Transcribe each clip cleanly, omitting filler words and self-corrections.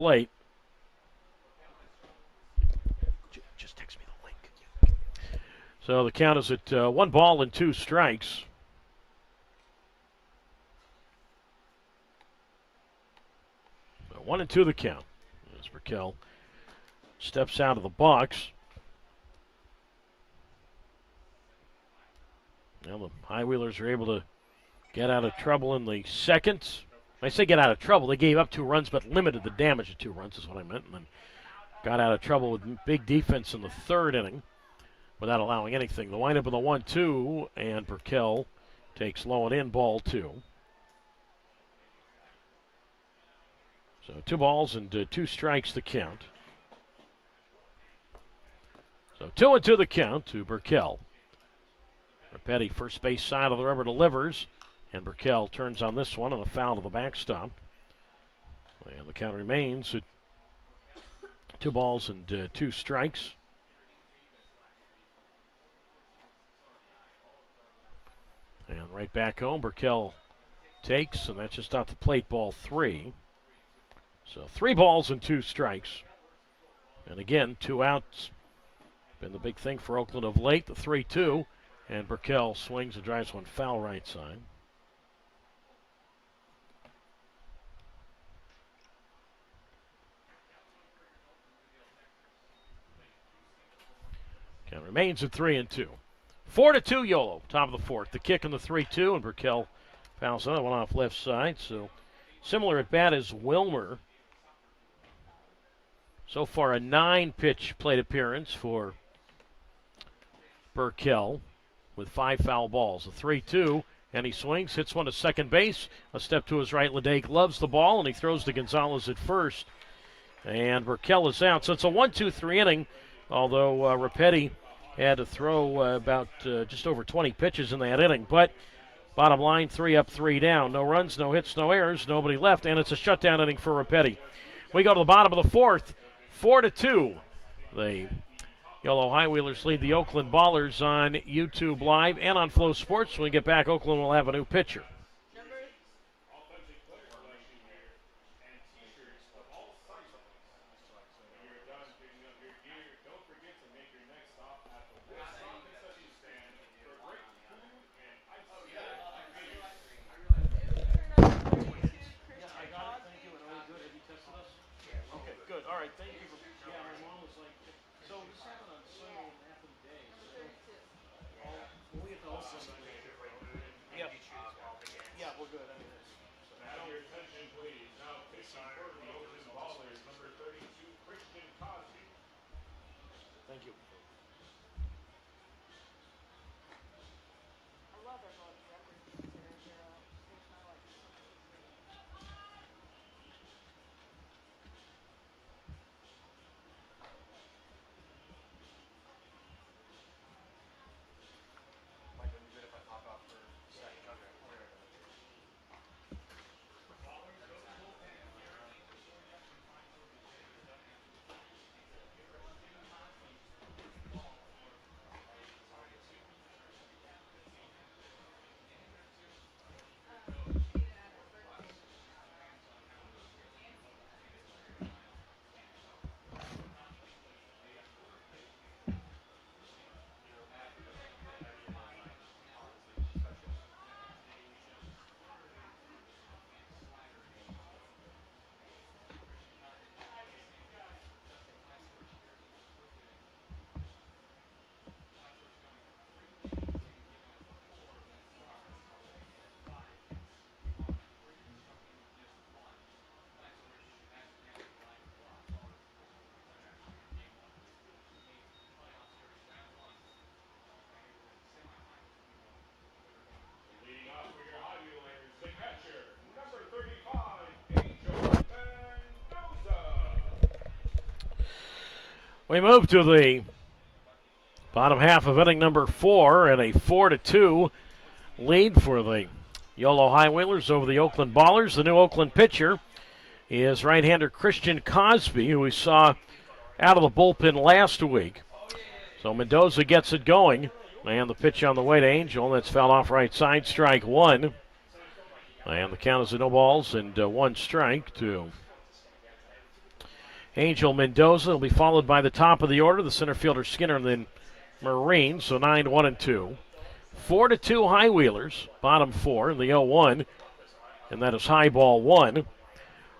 plate. Just text me the link. So the count is at 1 ball and 2 strikes. So 1-2 the count. As Burkell steps out of the box. Now the High Wheelers are able to get out of trouble in the second. When I say get out of trouble, they gave up 2 runs but limited the damage to 2 runs is what I meant. And then got out of trouble with big defense in the third inning without allowing anything. The windup of the 1-2, and Burkell takes low and in, ball 2. So 2 balls and 2 strikes the count. So 2-2 the count to Burkell. Repetti, first base side of the rubber, delivers, and Burkell turns on this one on a foul to the backstop. And the count remains at 2 balls and 2 strikes. And right back home, Burkell takes, and that's just off the plate, ball 3. So 3 balls and 2 strikes. And again, 2 outs. Been the big thing for Oakland of late, the 3-2. And Burkell swings and drives one foul right side. Count remains at 3-2. 4-2 Yolo, top of the 4th. The kick in the 3-2, and Burkell fouls another one off left side. So similar at bat as Wilmer. So far a 9-pitch plate appearance for Burkell with 5 foul balls. A 3-2, and he swings, hits one to second base. A step to his right, Leday gloves the ball, and he throws to Gonzalez at first. And Burkell is out. So it's a 1-2-3 inning, although Repetti had to throw about just over 20 pitches in that inning. But bottom line, 3 up, 3 down. No runs, no hits, no errors, nobody left, and it's a shutdown inning for Repetti. We go to the bottom of the 4th, 4-2. The Yolo High Wheelers lead the Oakland Ballers on YouTube Live and on Flow Sports. When we get back, Oakland will have a new pitcher. Thank you. We move to the bottom half of inning number 4 and a 4-2 lead for the Yolo High Wheelers over the Oakland Ballers. The new Oakland pitcher is right-hander Christian Cosby, who we saw out of the bullpen last week. So Mendoza gets it going, and the pitch on the way to Angel. That's fouled off right side, strike 1. And the count is no balls and 1 strike to Angel Mendoza will be followed by the top of the order, the center fielder Skinner, and then Marine. So 9-1-2. 4-2 High Wheelers, bottom four in the 0-1. And that is high ball one.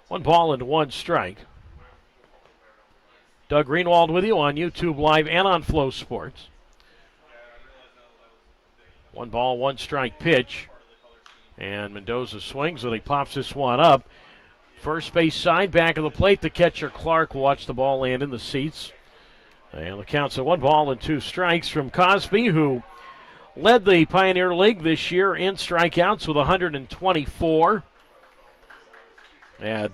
1 ball and 1 strike. Doug Greenwald with you on YouTube Live and on Flow Sports. 1 ball, 1 strike pitch. And Mendoza swings and he pops this one up. First base side, back of the plate. The catcher Clark will watch the ball land in the seats. And the count's at 1 ball and 2 strikes from Cosby, who led the Pioneer League this year in strikeouts with 124. Had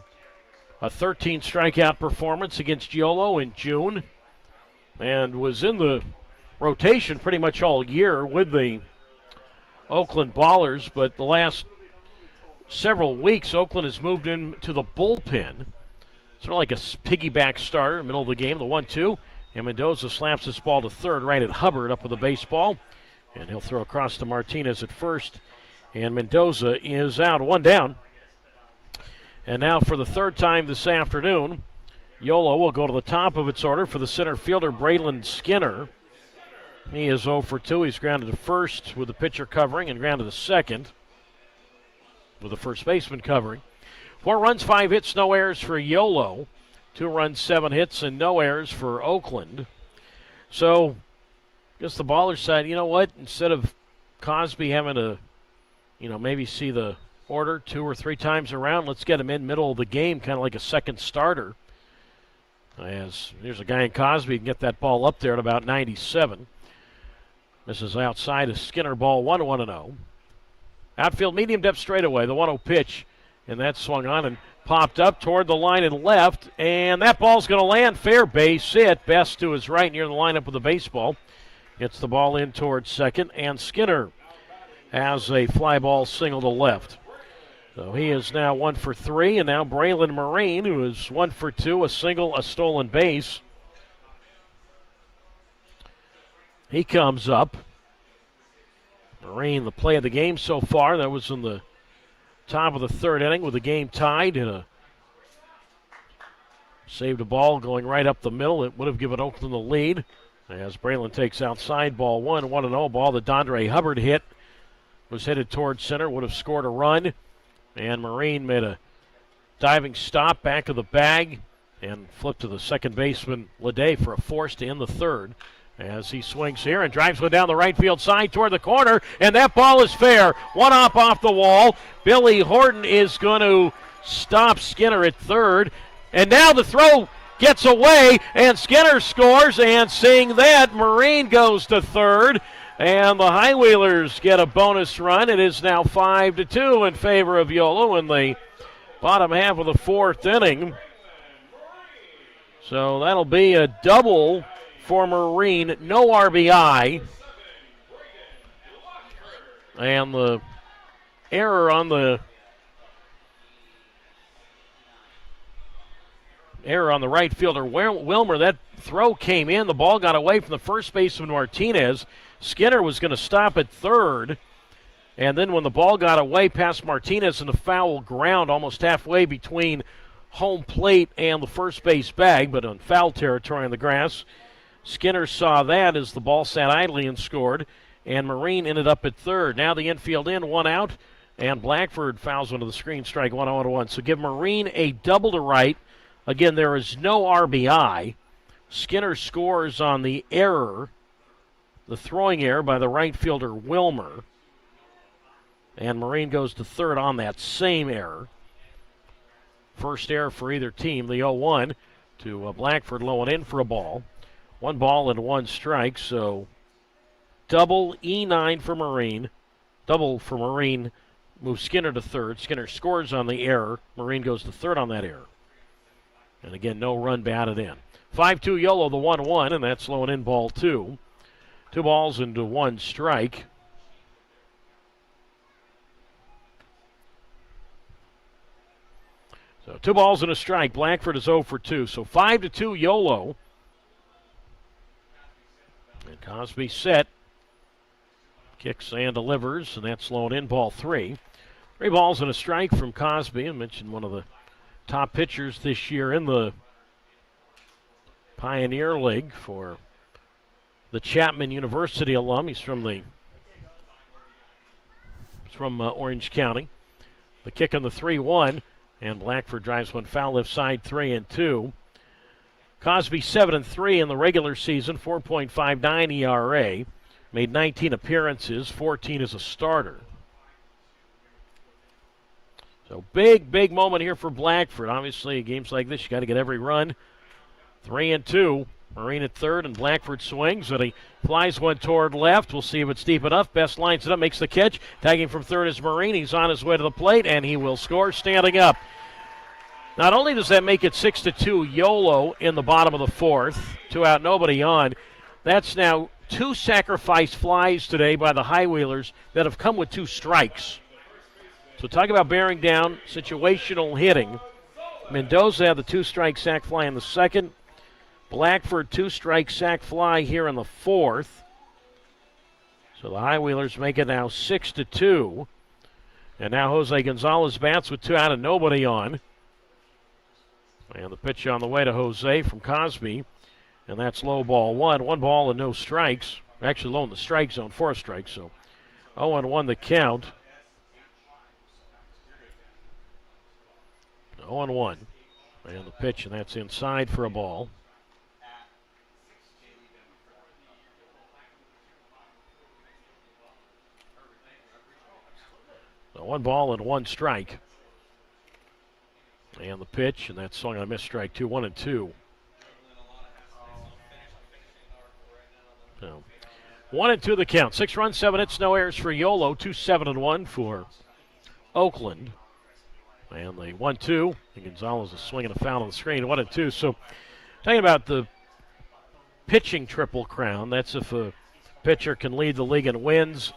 a 13 strikeout performance against Yolo in June. And was in the rotation pretty much all year with the Oakland Ballers, but the last several weeks, Oakland has moved into the bullpen. Sort of like a piggyback starter, middle of the game, the 1-2. And Mendoza slaps this ball to third, right at Hubbard up with the baseball. And he'll throw across to Martinez at first. And Mendoza is out, 1 down. And now for the third time this afternoon, Yolo will go to the top of its order for the center fielder, Braylon Skinner. He is 0 for 2. He's grounded to first with the pitcher covering and grounded to second with the first baseman covering. 4 runs, 5 hits, no errors for Yolo. 2 runs, 7 hits, and no errors for Oakland. So, I guess the Ballers said, you know what, instead of Cosby having to, maybe see the order 2 or 3 times around, let's get him in middle of the game, kind of like a second starter. As here's a guy in Cosby can get that ball up there at about 97. This is outside of Skinner, ball 1-1-0. Outfield medium depth straightaway, the 1-0 pitch. And that swung on and popped up toward the line and left. And that ball's going to land fair base hit. Best to his right near the lineup with the baseball. Gets the ball in towards second. And Skinner has a fly ball single to left. So he is now 1 for 3. And now Braylon Marine, who is 1 for 2, a single, a stolen base. He comes up. Marine, the play of the game so far. That was in the top of the third inning with the game tied. And saved a ball going right up the middle. It would have given Oakland the lead. As Braylon takes outside, ball 1-1-0. Ball that Dondre Hubbard hit was headed towards center. Would have scored a run. And Marine made a diving stop back of the bag and flipped to the second baseman, Leday, for a force to end the third. As he swings here and drives one down the right field side toward the corner, and that ball is fair. 1 up off the wall. Billy Horton is going to stop Skinner at third. And now the throw gets away, and Skinner scores, and seeing that, Marine goes to third. And the High Wheelers get a bonus run. It is now 5-2 in favor of Yolo in the bottom half of the fourth inning. So that'll be a double for Marine, no RBI. And the error on the right fielder, Wilmer. That throw came in. The ball got away from the first baseman, Martinez. Skinner was going to stop at third. And then when the ball got away past Martinez in the foul ground, almost halfway between home plate and the first base bag, but on foul territory on the grass, Skinner saw that as the ball sat idly and scored, and Marine ended up at third. Now the infield in, 1 out, and Blackford fouls onto the screen, strike 1-0-1. So give Marine a double to right. Again, there is no RBI. Skinner scores on the error, the throwing error by the right fielder Wilmer, and Marine goes to third on that same error. First error for either team, the 0-1 to Blackford, low and in for a ball. 1 ball and 1 strike, so double E9 for Marine. Double for Marine moves Skinner to third. Skinner scores on the error. Marine goes to third on that error. And again, no run batted in. 5-2 Yolo, the 1-1, and that's low and in, ball 2. 2 balls into 1 strike. So 2 balls and a strike. Blackford is 0 for 2. So 5-2 Yolo. And Cosby set. Kicks and delivers, and that's low and in, ball 3. 3 balls and a strike from Cosby. I mentioned one of the top pitchers this year in the Pioneer League for the Chapman University alum. He's from Orange County. The kick on the 3-1, and Blackford drives one foul left side, 3-2. Cosby 7-3 in the regular season, 4.59 ERA. Made 19 appearances, 14 as a starter. So big moment here for Blackford. Obviously, games like this, you got to get every run. 3-2. Marine at third, and Blackford swings, and he flies one toward left. We'll see if it's deep enough. Best lines it up, makes the catch. Tagging from third is Marine. He's on his way to the plate, and he will score standing up. Not only does that make it 6-2 Yolo in the bottom of the fourth, 2 out, nobody on. That's now 2 sacrifice flies today by the Highwheelers that have come with 2 strikes. So talk about bearing down, situational hitting. Mendoza had the 2-strike sac fly in the second. Blackford 2-strike sac fly here in the fourth. So the Highwheelers make it now 6-2. And now Jose Gonzalez bats with 2 out and nobody on. And the pitch on the way to Jose from Cosby. And that's low ball 1. 1 ball and no strikes. Actually low in the strike zone, 4 strikes. So 0-1 the count. 0-1. And the pitch, and that's inside for a ball. So 1 ball and 1 strike. And the pitch, and that's swung on a miss, strike 2, 1-2. So 1-2 the count. 6 runs, 7 hits, no errors for Yolo. 2-7-1 for Oakland. And the 1-2. And Gonzalez is swinging a foul on the screen. 1-2. So talking about the pitching triple crown, that's if a pitcher can lead the league in wins,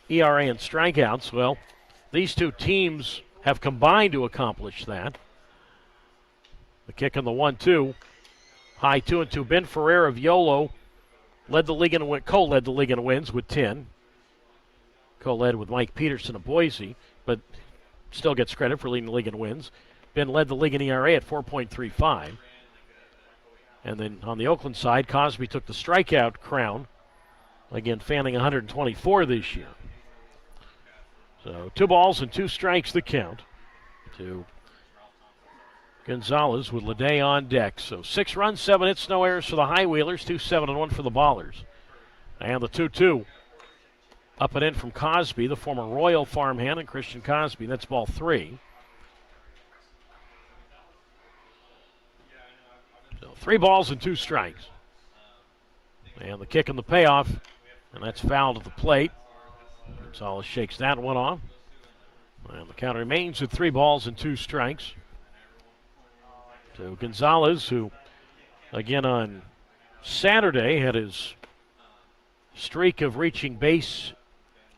ERA, and strikeouts. Well, these 2 teams have combined to accomplish that. The kick on the 1-2. High 2-2. Ben Ferrer of Yolo co-led the league in wins with 10. Co-led with Mike Peterson of Boise, but still gets credit for leading the league in wins. Ben led the league in ERA at 4.35. And then on the Oakland side, Cosby took the strikeout crown. Again, fanning 124 this year. So 2 balls and 2 strikes the count to Gonzalez with Leday on deck. So 6 runs, 7 hits, no errors for the Highwheelers, 2-7-1 for the Ballers. And the 2-2. Up and in from Cosby, the former Royal farmhand, and Christian Cosby. That's ball 3. So 3 balls and 2 strikes. And the kick and the payoff, and that's fouled at the plate. Gonzalez shakes that one off. And the count remains at 3 balls and 2 strikes. So Gonzalez, who, again, on Saturday had his streak of reaching base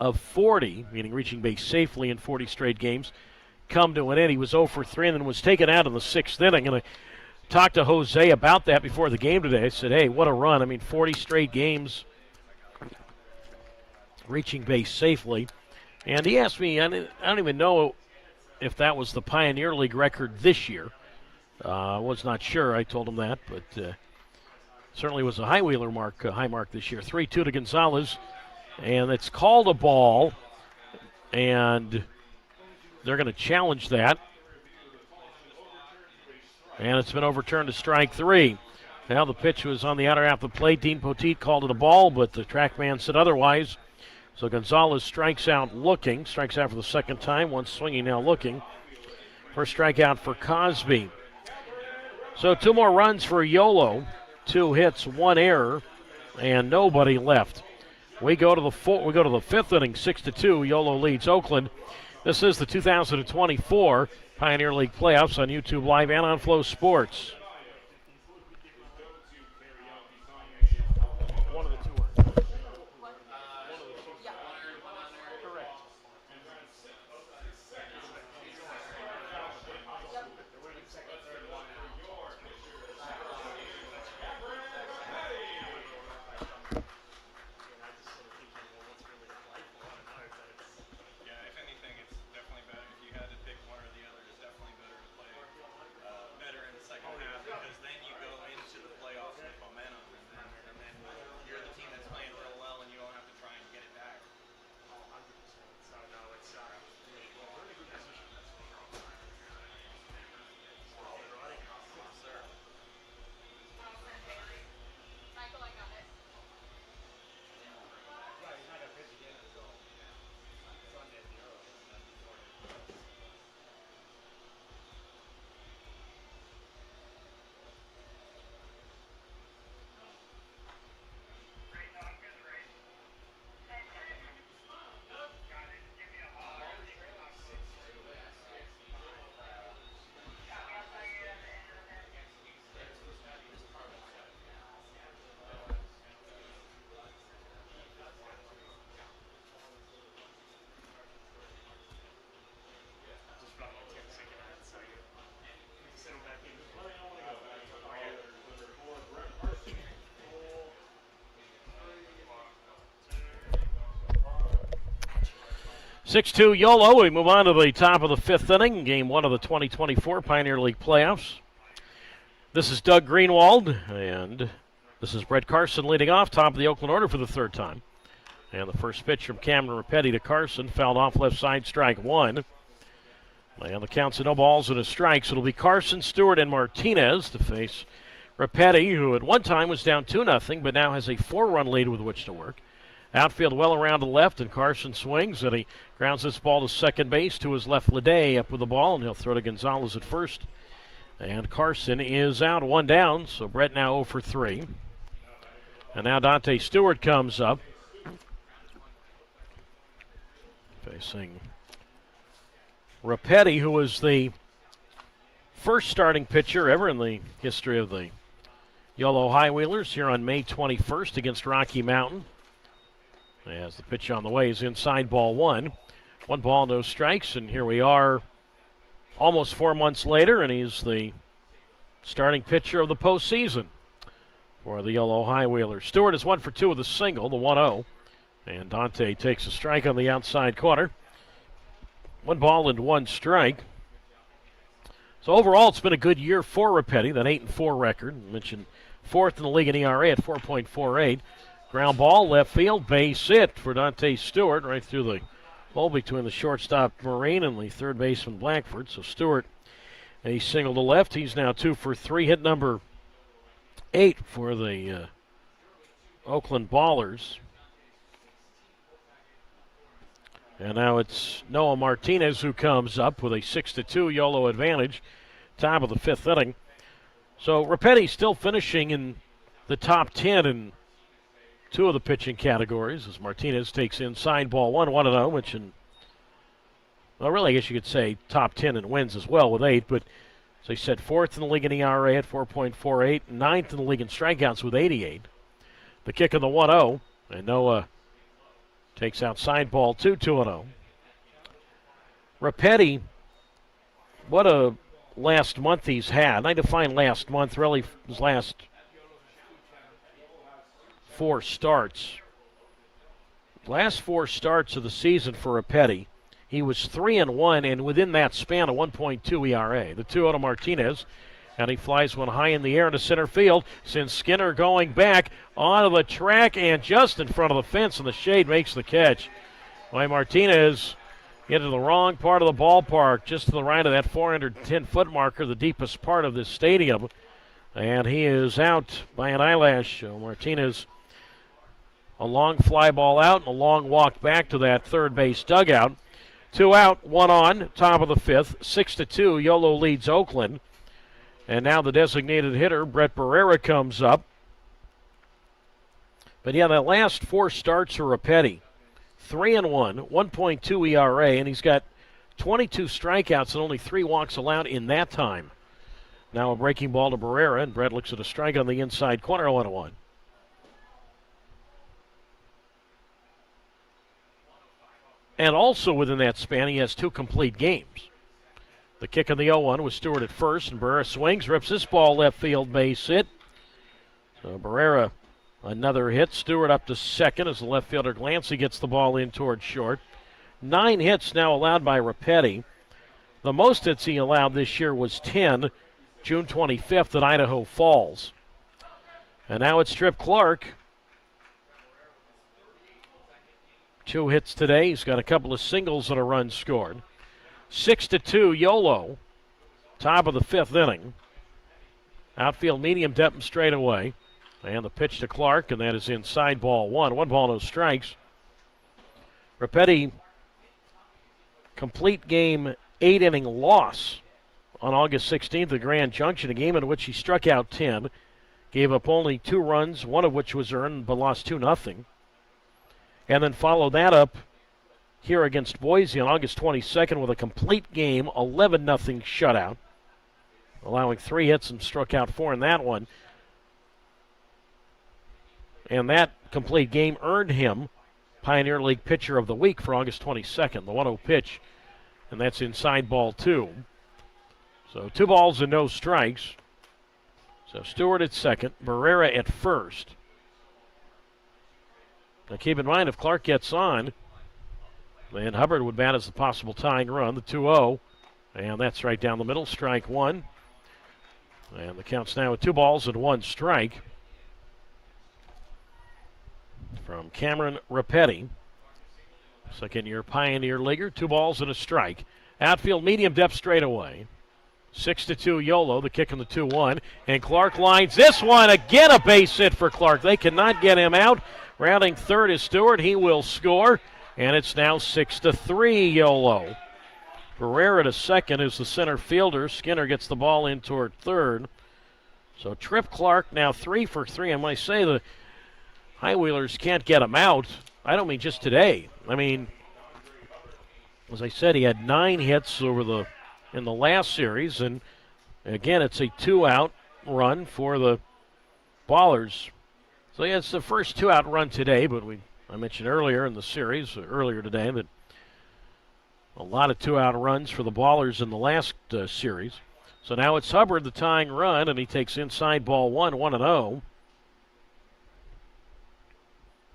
of 40, meaning reaching base safely in 40 straight games, come to an end. He was 0 for 3 and then was taken out in the 6th inning. And I talked to Jose about that before the game today. I said, hey, what a run. I mean, 40 straight games reaching base safely. And he asked me, I don't even know if that was the Pioneer League record this year. I was not sure. I told him that, but certainly was a high mark this year. 3-2 to Gonzalez, and it's called a ball, and they're going to challenge that. And it's been overturned to strike 3. Now the pitch was on the outer half of the plate. Dean Poteet called it a ball, but the track man said otherwise. So Gonzalez strikes out for the second time. Once swinging, now looking. First strikeout for Cosby. So 2 more runs for Yolo. 2 hits, 1 error, and nobody left. We go to the 5th inning, 6-2. Yolo leads Oakland. This is the 2024 Pioneer League playoffs on YouTube Live and on Flow Sports. 6-2 Yolo. We move on to the top of the fifth inning, game one of the 2024 Pioneer League playoffs. This is Doug Greenwald, and this is Brett Carson leading off, top of the Oakland order for the third time. And the first pitch from Cameron Rapetti to Carson, fouled off left side, strike one. And the count's no balls and a strike, so it'll be Carson, Stewart, and Martinez to face Rapetti, who at one time was down 2-0, but now has a 4-run lead with which to work. Outfield well around to left, and Carson swings, and he grounds this ball to second base to his left. Lede up with the ball, and he'll throw to Gonzalez at first. And Carson is out, one down, so Brett now 0 for 3. And now Dante Stewart comes up, facing Rapetti, who was the first starting pitcher ever in the history of the Yolo High Wheelers here on May 21st against Rocky Mountain. As the pitch on the way is inside, ball one. 1 ball, no strikes, and here we are almost 4 months later, and he's the starting pitcher of the postseason for the Yolo High Wheelers. Stewart is 1 for 2 with a single, the 1-0, and Dante takes a strike on the outside corner. 1 ball and 1 strike. So overall, it's been a good year for Rapetti, that 8-4 record. I mentioned 4th in the league in ERA at 4.48. Ground ball, left field, base hit for Dante Stewart, right through the hole between the shortstop Marine and the third baseman Blackford. So Stewart, a single to left. He's now 2 for 3, hit number 8 for the Oakland Ballers. And now it's Noah Martinez who comes up with a 6-2 Yolo advantage, top of the fifth inning. So Rapetti still finishing in the top 10 in 2 of the pitching categories as Martinez takes inside, ball 1-0, which well, really, I guess you could say top 10 in wins as well with 8, but as I said, 4th in the league in ERA at 4.48, 9th in the league in strikeouts with 88. The kick of the 1-0, and Noah takes outside, ball 2-0. Rapetti, what a last month he's had. And I define last month really his last 4 starts. Last 4 starts of the season for Rapetti, he was 3-1, and within that span, a 1.2 ERA. The 2-0 to Martinez, and he flies one high in the air into center field. Sends Skinner going back onto the track and just in front of the fence, and the shade makes the catch. By Martinez into the wrong part of the ballpark, just to the right of that 410-foot marker, the deepest part of this stadium. And he is out by an eyelash. Martinez, a long fly ball out and a long walk back to that third base dugout. 2 out, 1 on, top of the fifth. 6-2, Yolo leads Oakland. And now the designated hitter, Brett Barrera, comes up. But yeah, that last 4 starts for Rapetti, 3-1, 1.2 ERA, and he's got 22 strikeouts and only 3 walks allowed in that time. Now a breaking ball to Barrera, and Brett looks at a strike on the inside corner, 1-1. And also within that span, he has 2 complete games. The kick on the 0-1 was Stewart at first, and Barrera swings, rips this ball left field, base hit. So Barrera, another hit. Stewart up to second as the left fielder Glancy gets the ball in towards short. 9 hits now allowed by Rapetti. The most hits he allowed this year was 10, June 25th at Idaho Falls. And now it's Trip Clark. 2 hits today. He's got a couple of singles and a run scored. 6-2 Yolo, top of the fifth inning. Outfield medium depth and straight away. And the pitch to Clark, and that is inside, ball 1. 1 ball, no strikes. Rapetti, complete game 8-inning loss on August 16th at Grand Junction, a game in which he struck out 10, gave up only 2 runs, one of which was earned, but lost 2-0. And then followed that up here against Boise on August 22nd with a complete game, 11-0 shutout, allowing 3 hits and struck out 4 in that one. And that complete game earned him Pioneer League Pitcher of the Week for August 22nd, the 1-0 pitch, and that's inside, ball 2. So 2 balls and no strikes. So Stewart at second, Barrera at first. Now keep in mind, if Clark gets on, And Hubbard would bat as the possible tying run, the 2-0. And that's right down the middle, strike one. And the count's now at 2 balls and 1 strike from Cameron Rapetti, second-year Pioneer Leaguer. 2 balls and a strike. Outfield medium depth straightaway. 6-2 Yolo, the kick in the 2-1. And Clark lines this one. Again a base hit for Clark. They cannot get him out. Rounding third is Stewart. He will score. And it's now 6-3 Yolo. Pereira to second is the center fielder. Skinner gets the ball in toward third. So Tripp Clark now 3 for 3. I might say the High Wheelers can't get him out. I don't mean just today. I mean, as I said, he had 9 hits in the last series, and again, it's a 2-out run for the Ballers. So yeah, it's the first 2-out run today, but I mentioned earlier in the series, earlier today, that a lot of 2-out runs for the Ballers in the last series. So now it's Hubbard, the tying run, and he takes inside ball 1-0.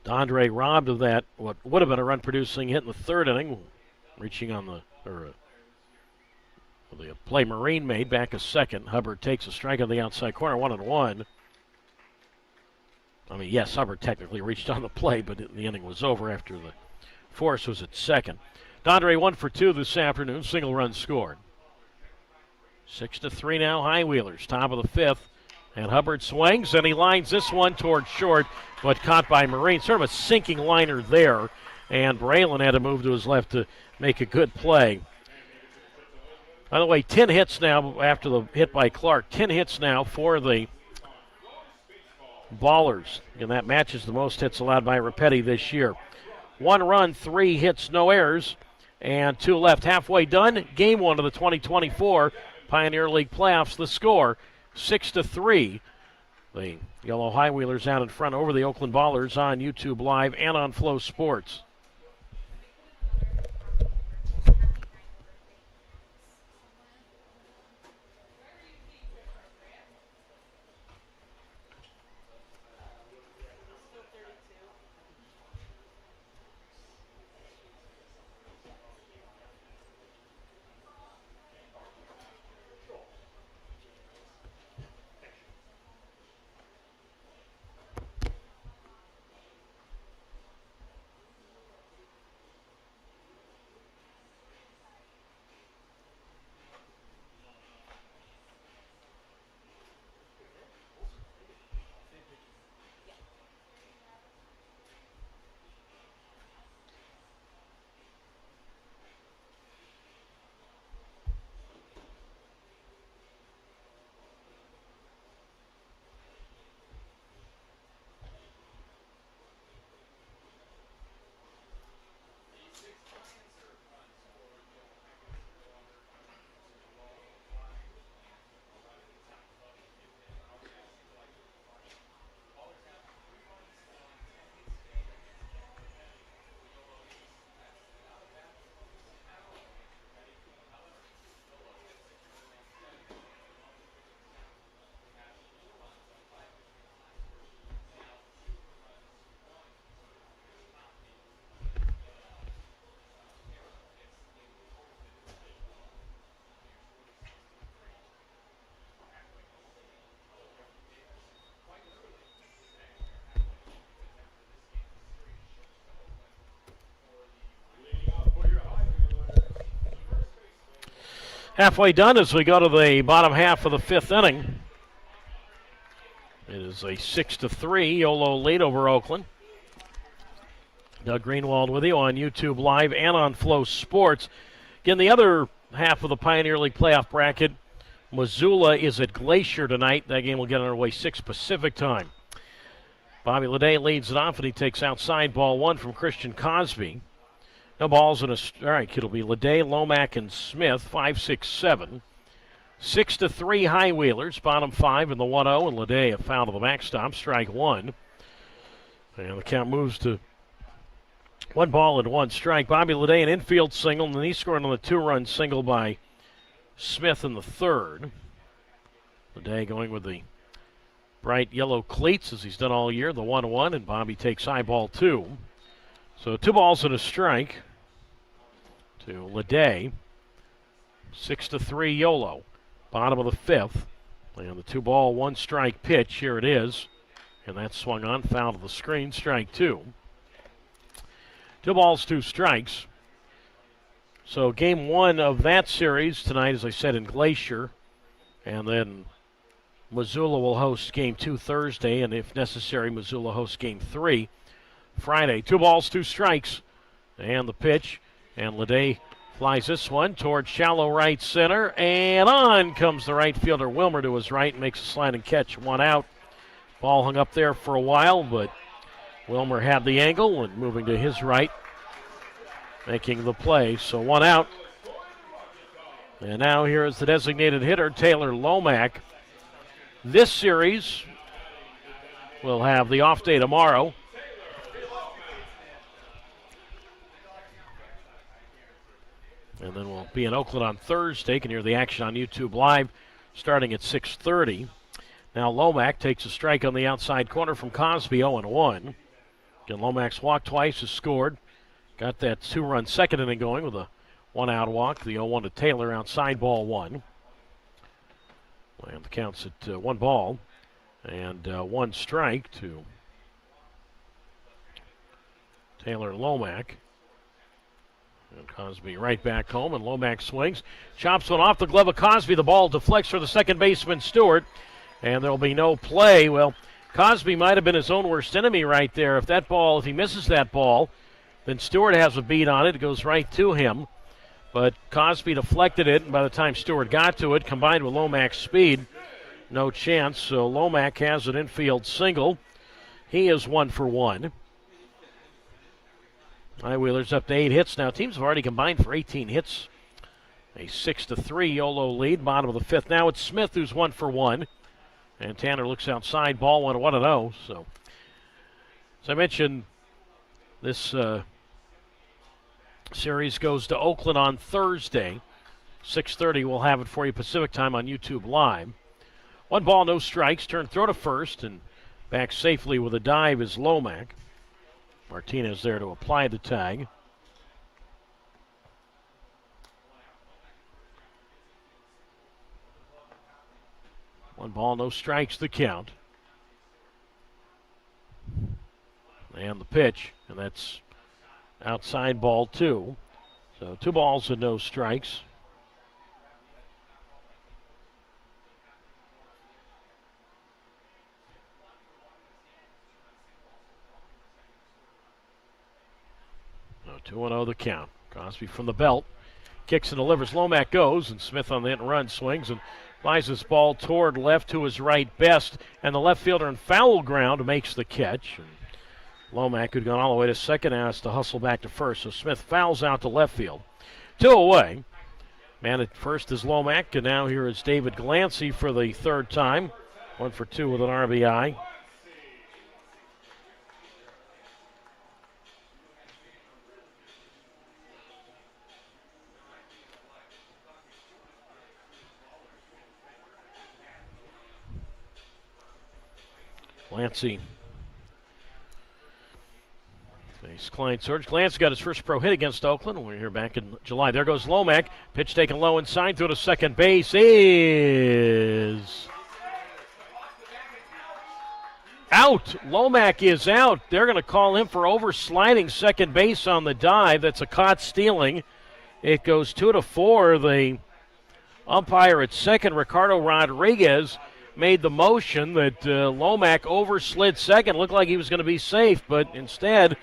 Dondre robbed of that, what would have been a run-producing hit in the third inning, reaching on the play Marine made back a second. Hubbard takes a strike on the outside corner, 1-1. I mean, yes, Hubbard technically reached on the play, but the inning was over after the force was at second. Dondre 1 for 2 this afternoon, single run scored. 6-3 now, High Wheelers, top of the 5th. And Hubbard swings, and he lines this one toward short, but caught by Marine. Sort of a sinking liner there, and Braylon had to move to his left to make a good play. By the way, 10 hits now after the hit by Clark. 10 hits now for the Ballers, and that matches the most hits allowed by Rapetti this year. 1 run, 3 hits, no errors, and 2 left. Halfway done, game 1 of the 2024 Pioneer League playoffs. The score, 6-3. The Yellow High Wheelers out in front over the Oakland Ballers on YouTube Live and on Flow Sports. Halfway done as we go to the bottom half of the 5th inning. It is a 6-3 Yolo lead over Oakland. Doug Greenwald with you on YouTube Live and on Flow Sports. Again, the other half of the Pioneer League playoff bracket, Missoula is at Glacier tonight. That game will get underway 6 Pacific time. Bobby Leday leads it off, and he takes outside ball 1 from Christian Cosby. No balls in a strike. It'll be Leday, Lomack, and Smith, 5-6-7. 6-3 High Wheelers, bottom 5 in the 1-0, and Leday a foul to the backstop, strike 1. And the count moves to 1 ball and 1 strike. Bobby Leday an infield single, and then he scored on the 2-run single by Smith in the 3rd. Leday going with the bright yellow cleats as he's done all year, the 1-1, and Bobby takes high ball 2. So 2 balls and a strike. to Leday. 6-3 Yolo. Bottom of the fifth. And the 2-ball, 1-strike pitch. Here it is. And that's swung on, foul to the screen, strike 2. 2 balls, 2 strikes. So game 1 of that series tonight, as I said, in Glacier. And then Missoula will host game 2 Thursday. And if necessary, Missoula hosts game 3 Friday. 2 balls, 2 strikes. And the pitch. And Leday flies this one towards shallow right center. And on comes the right fielder, Wilmer, to his right. Makes a sliding catch, 1 out. Ball hung up there for a while, but Wilmer had the angle and moving to his right, making the play. So 1 out. And now here is the designated hitter, Taylor Lomack. This series will have the off day tomorrow. And then we'll be in Oakland on Thursday. You can hear the action on YouTube Live starting at 6:30. Now Lomack takes a strike on the outside corner from Cosby, 0-1. Again, Lomack's walked twice, has scored. Got that 2-run second inning going with a 1-out walk. The 0-1 to Taylor, outside ball 1. And the count's at 1 ball and 1 strike to Taylor Lomack. And Cosby right back home, and Lomack swings. Chops one off the glove of Cosby. The ball deflects for the second baseman, Stewart. And there'll be no play. Well, Cosby might have been his own worst enemy right there. If he misses that ball, then Stewart has a beat on it. It goes right to him. But Cosby deflected it, and by the time Stewart got to it, combined with Lomack's speed, no chance. So Lomack has an infield single. He is 1 for 1. High-Wheelers up to 8 hits now. Teams have already combined for 18 hits. A 6-3 Yolo lead, bottom of the fifth. Now it's Smith who's 1 for 1. And Tanner looks outside, ball 1-0. So, as I mentioned, this series goes to Oakland on Thursday. 6:30, we'll have it for you Pacific time on YouTube Live. 1 ball, no strikes. Turn throw to first, and back safely with a dive is Lomack. Martinez there to apply the tag. 1 ball, no strikes, the count. And the pitch, and that's outside ball 2. So 2 balls and no strikes. No, 2-0 the count. Cosby from the belt. Kicks and delivers. Lomack goes, and Smith on the hit and run swings and flies this ball toward left to his right best, and the left fielder in foul ground makes the catch. And Lomack, who'd gone all the way to second, has to hustle back to first. So Smith fouls out to left field. 2 away. Man at first is Lomack, and now here is David Glancy for the 3rd time. 1 for 2 with an RBI. Glancy. Face Klein surge. Glancy got his first pro hit against Oakland. We're here back in July. There goes Lomack. Pitch taken low inside. Through to second base is out. Lomack is out. They're going to call him for over-sliding second base on the dive. That's a caught stealing. It goes 2-4. The umpire at second, Ricardo Rodriguez, made the motion that Lomack overslid second. Looked like he was going to be safe, but instead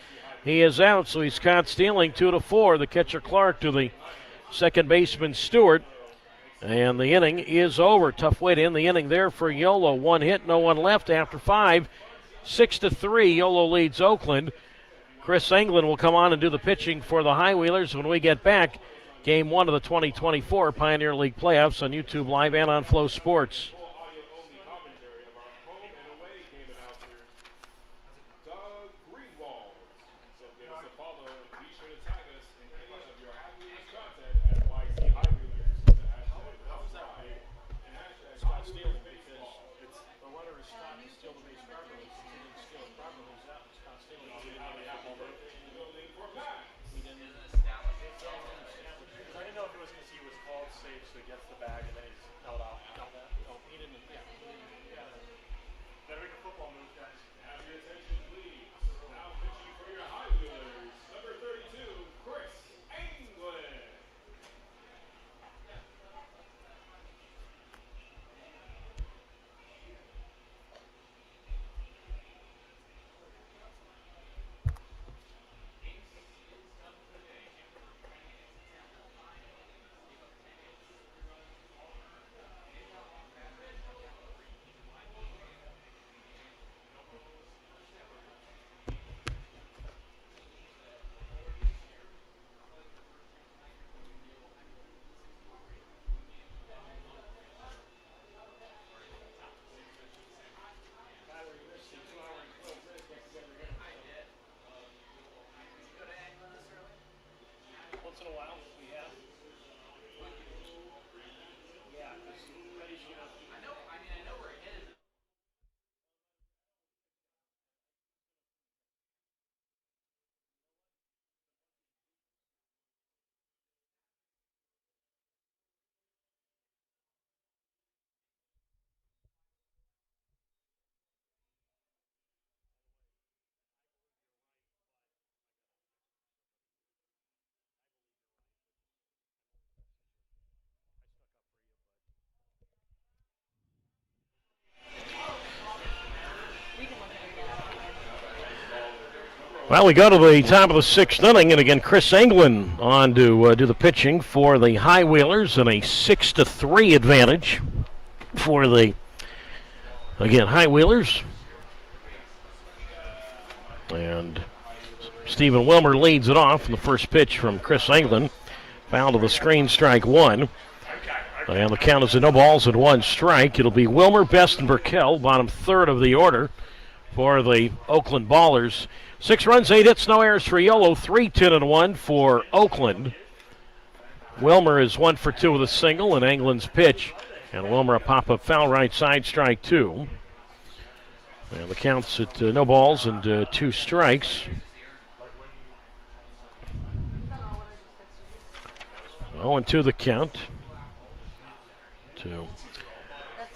he is out, so he's caught stealing. 2-4. The catcher Clark to the second baseman Stewart. And the inning is over. Tough way to end the inning there for Yolo. 1 hit, no one left after 5. 6-3, Yolo leads Oakland. Chris Englund will come on and do the pitching for the High-Wheelers when we get back. Game 1 of the 2024 Pioneer League playoffs on YouTube Live and on Flow Sports. Well, we go to the top of the 6th inning, and again, Chris Englund on to do the pitching for the High Wheelers, and a 6-3 advantage for the, again, High Wheelers. And Stephen Wilmer leads it off in the first pitch from Chris Englund. Foul to the screen, strike one. And the count is a no balls and 1 strike. It'll be Wilmer, Best, and Burkell, bottom third of the order for the Oakland Ballers. 6 runs, 8 hits, no errors for Yolo. 3-10-1 for Oakland. Wilmer is 1 for 2 with a single, and Englund's pitch. And Wilmer a pop-up foul right side, strike 2. And the count's at no balls and 2 strikes. 0-2 the count. To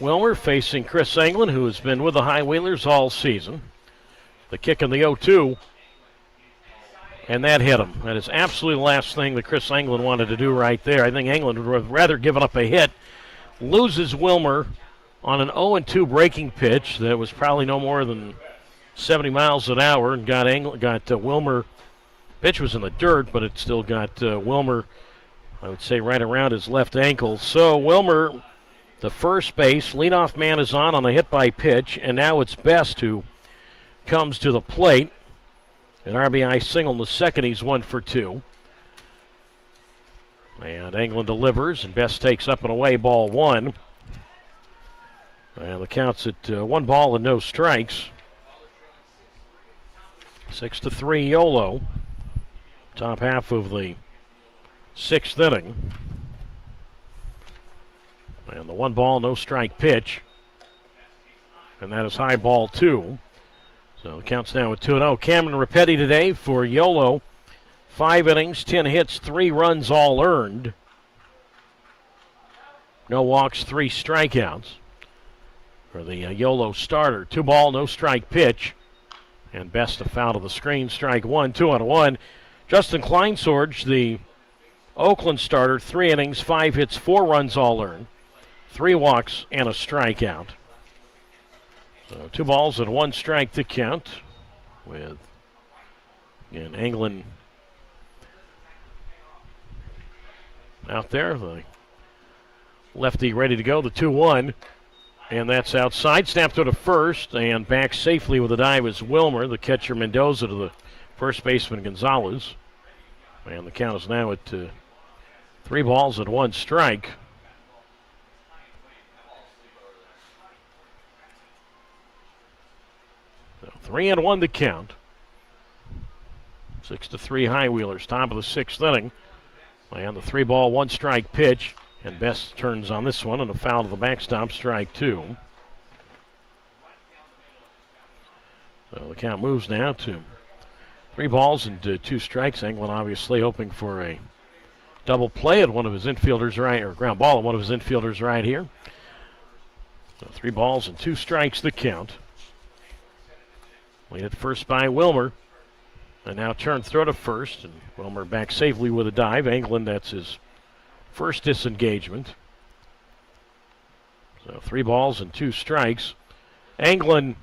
Wilmer facing Chris Englund, who has been with the High Wheelers all season. The kick in the 0-2, and that hit him. That is absolutely the last thing that Chris Englund wanted to do right there. I think Englund would have rather given up a hit. Loses Wilmer on an 0-2 breaking pitch that was probably no more than 70 miles an hour, and got Wilmer. Pitch was in the dirt, but it still got Wilmer, I would say, right around his left ankle. So Wilmer, the first base, leadoff man is on a hit by pitch, and now it's Best who comes to the plate. An RBI single in the second. He's 1 for 2. And Englund delivers, and Best takes up and away, ball 1. And the count's at 1 ball and no strikes. 6-3 Yolo. Top half of the 6th inning. And the 1 ball, no strike pitch. And that is high ball 2. So the count's now at 2-0. Cameron Rapetti today for Yolo. 5 innings, 10 hits, 3 runs all earned. No walks, 3 strikeouts for the Yolo starter. 2 ball, no strike pitch. And Best a foul to the screen, strike 1, 2-1. Justin Kleinsorge, the Oakland starter, 3 innings, 5 hits, 4 runs all earned. 3 walks and a strikeout. So 2 balls and 1 strike to count, with again Englund out there. The lefty ready to go, the 2-1. And that's outside. Snapped to first, and back safely with a dive is Wilmer. The catcher Mendoza to the first baseman Gonzalez. And the count is now at 3 balls and 1 strike. So 3-1 the count. 6-3 High Wheelers, top of the 6th inning. And the 3 ball, 1 strike pitch. And Best turns on this one, and a foul to the backstop, strike 2. So the count moves now to 3 balls and 2 strikes. Englund obviously hoping for a double play at one of his infielders right, or ground ball at one of his infielders right here. So 3 balls and 2 strikes the count. Lead at first by Wilmer. And now turn throw to first. And Wilmer back safely with a dive. Englund, that's his first disengagement. So 3 balls and 2 strikes. Englund,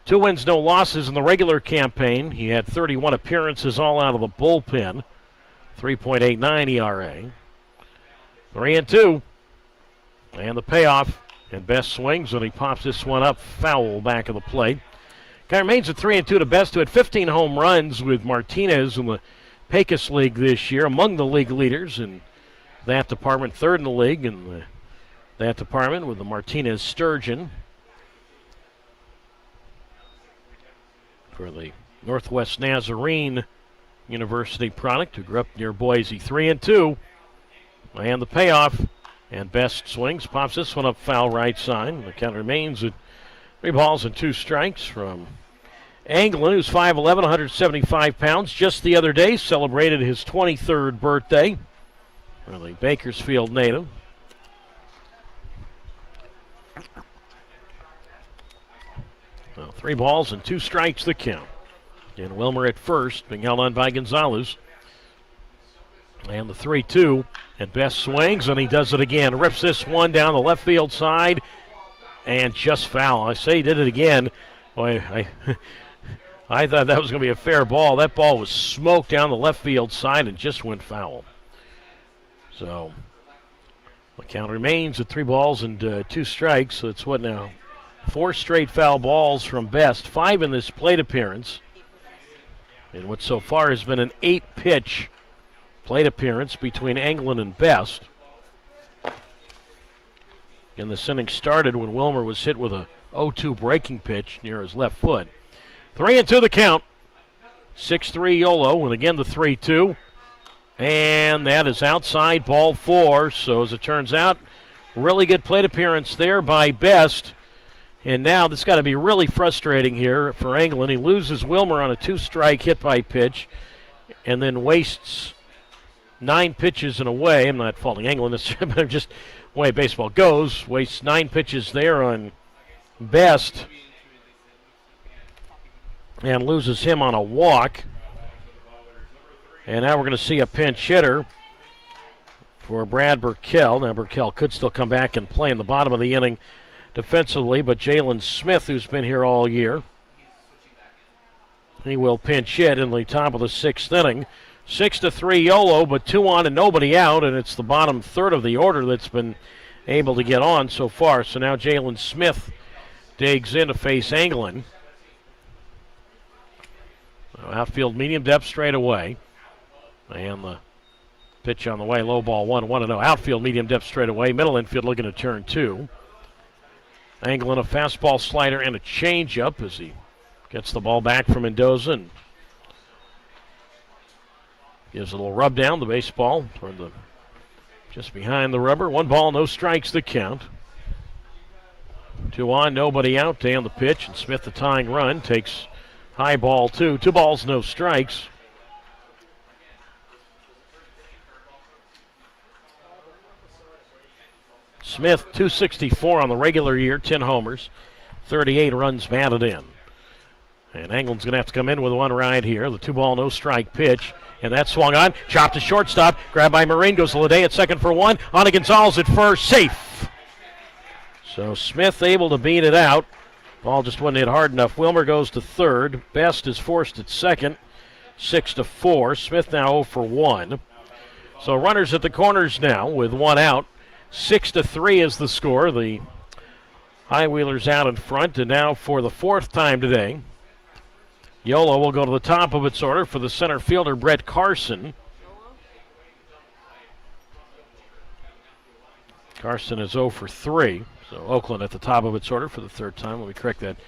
2 wins, no losses in the regular campaign. He had 31 appearances all out of the bullpen. 3.89 ERA. 3-2. And the payoff. And Best swings and he pops this one up foul back of the plate. Guy remains at 3-2 to Best, who had 15 home runs with Martinez in the Pecos League this year, among the league leaders in that department, 3rd in the league in that department with the Martinez Sturgeon for the Northwest Nazarene University product who grew up near Boise. 3-2. And the payoff. And Best swings, pops this one up foul right side. The count remains at 3 balls and 2 strikes from Englund, who's 5'11", 175 pounds. Just the other day celebrated his 23rd birthday. Really, Bakersfield native. Well, 3 balls and 2 strikes the count. And Wilmer at first, being held on by Gonzalez. And the 3-2. And Best swings, and he does it again. Rips this one down the left field side. And just foul. I say he did it again. Boy, I thought that was going to be a fair ball. That ball was smoked down the left field side and just went foul. So the count remains at 3 balls and 2 strikes. So it's what now? 4 straight foul balls from Best. 5 in this plate appearance. And what so far has been an 8-pitch plate appearance between Englund and Best. And this inning started when Wilmer was hit with a 0-2 breaking pitch near his left foot. 3-2 the count. 6-3 Yolo, and again the 3-2. And that is outside ball 4. So as it turns out, really good plate appearance there by Best. And now this got to be really frustrating here for Englund. He loses Wilmer on a 2-strike hit by pitch and then wastes 9 pitches in a way. I'm not faulting Englund, but just the way baseball goes. Wastes 9 pitches there on Best and loses him on a walk. And now we're going to see a pinch hitter for Brad Burkell. Now Burkell could still come back and play in the bottom of the inning defensively, but Jalen Smith, who's been here all year, he will pinch hit in the top of the 6th inning. 6-3 Yolo, but 2 on and nobody out, and it's the bottom third of the order that's been able to get on so far. So now Jalen Smith digs in to face Englund. Outfield medium depth straight away. And the pitch on the way, low ball 1-0. Outfield medium depth straight away. Middle infield looking to turn 2. Englund a fastball slider and a changeup as he gets the ball back from Mendoza and gives a little rub down the baseball toward the just behind the rubber. 1 ball, no strikes the count. 2 on, nobody out. Down the pitch, and Smith the tying run takes high ball 2. 2 balls, no strikes. Smith, 264 on the regular year, 10 homers, 38 runs batted in. And Englund's going to have to come in with 1 right here. The 2 ball, no strike pitch. And that swung on. Chopped to shortstop. Grabbed by Marine. Goes to Lede at second for 1. On to Gonzalez at first. Safe. So Smith able to beat it out. Ball just wasn't hit hard enough. Wilmer goes to third. Best is forced at second. 6-4. Smith now 0 for 1. So runners at the corners now with 1 out. 6-3 is the score. The High Wheelers out in front. And now for the 4th time today, Yolo will go to the top of its order for the center fielder, Brett Carson. Carson is 0 for 3. So Oakland at the top of its order for the 3rd time. Let me correct that.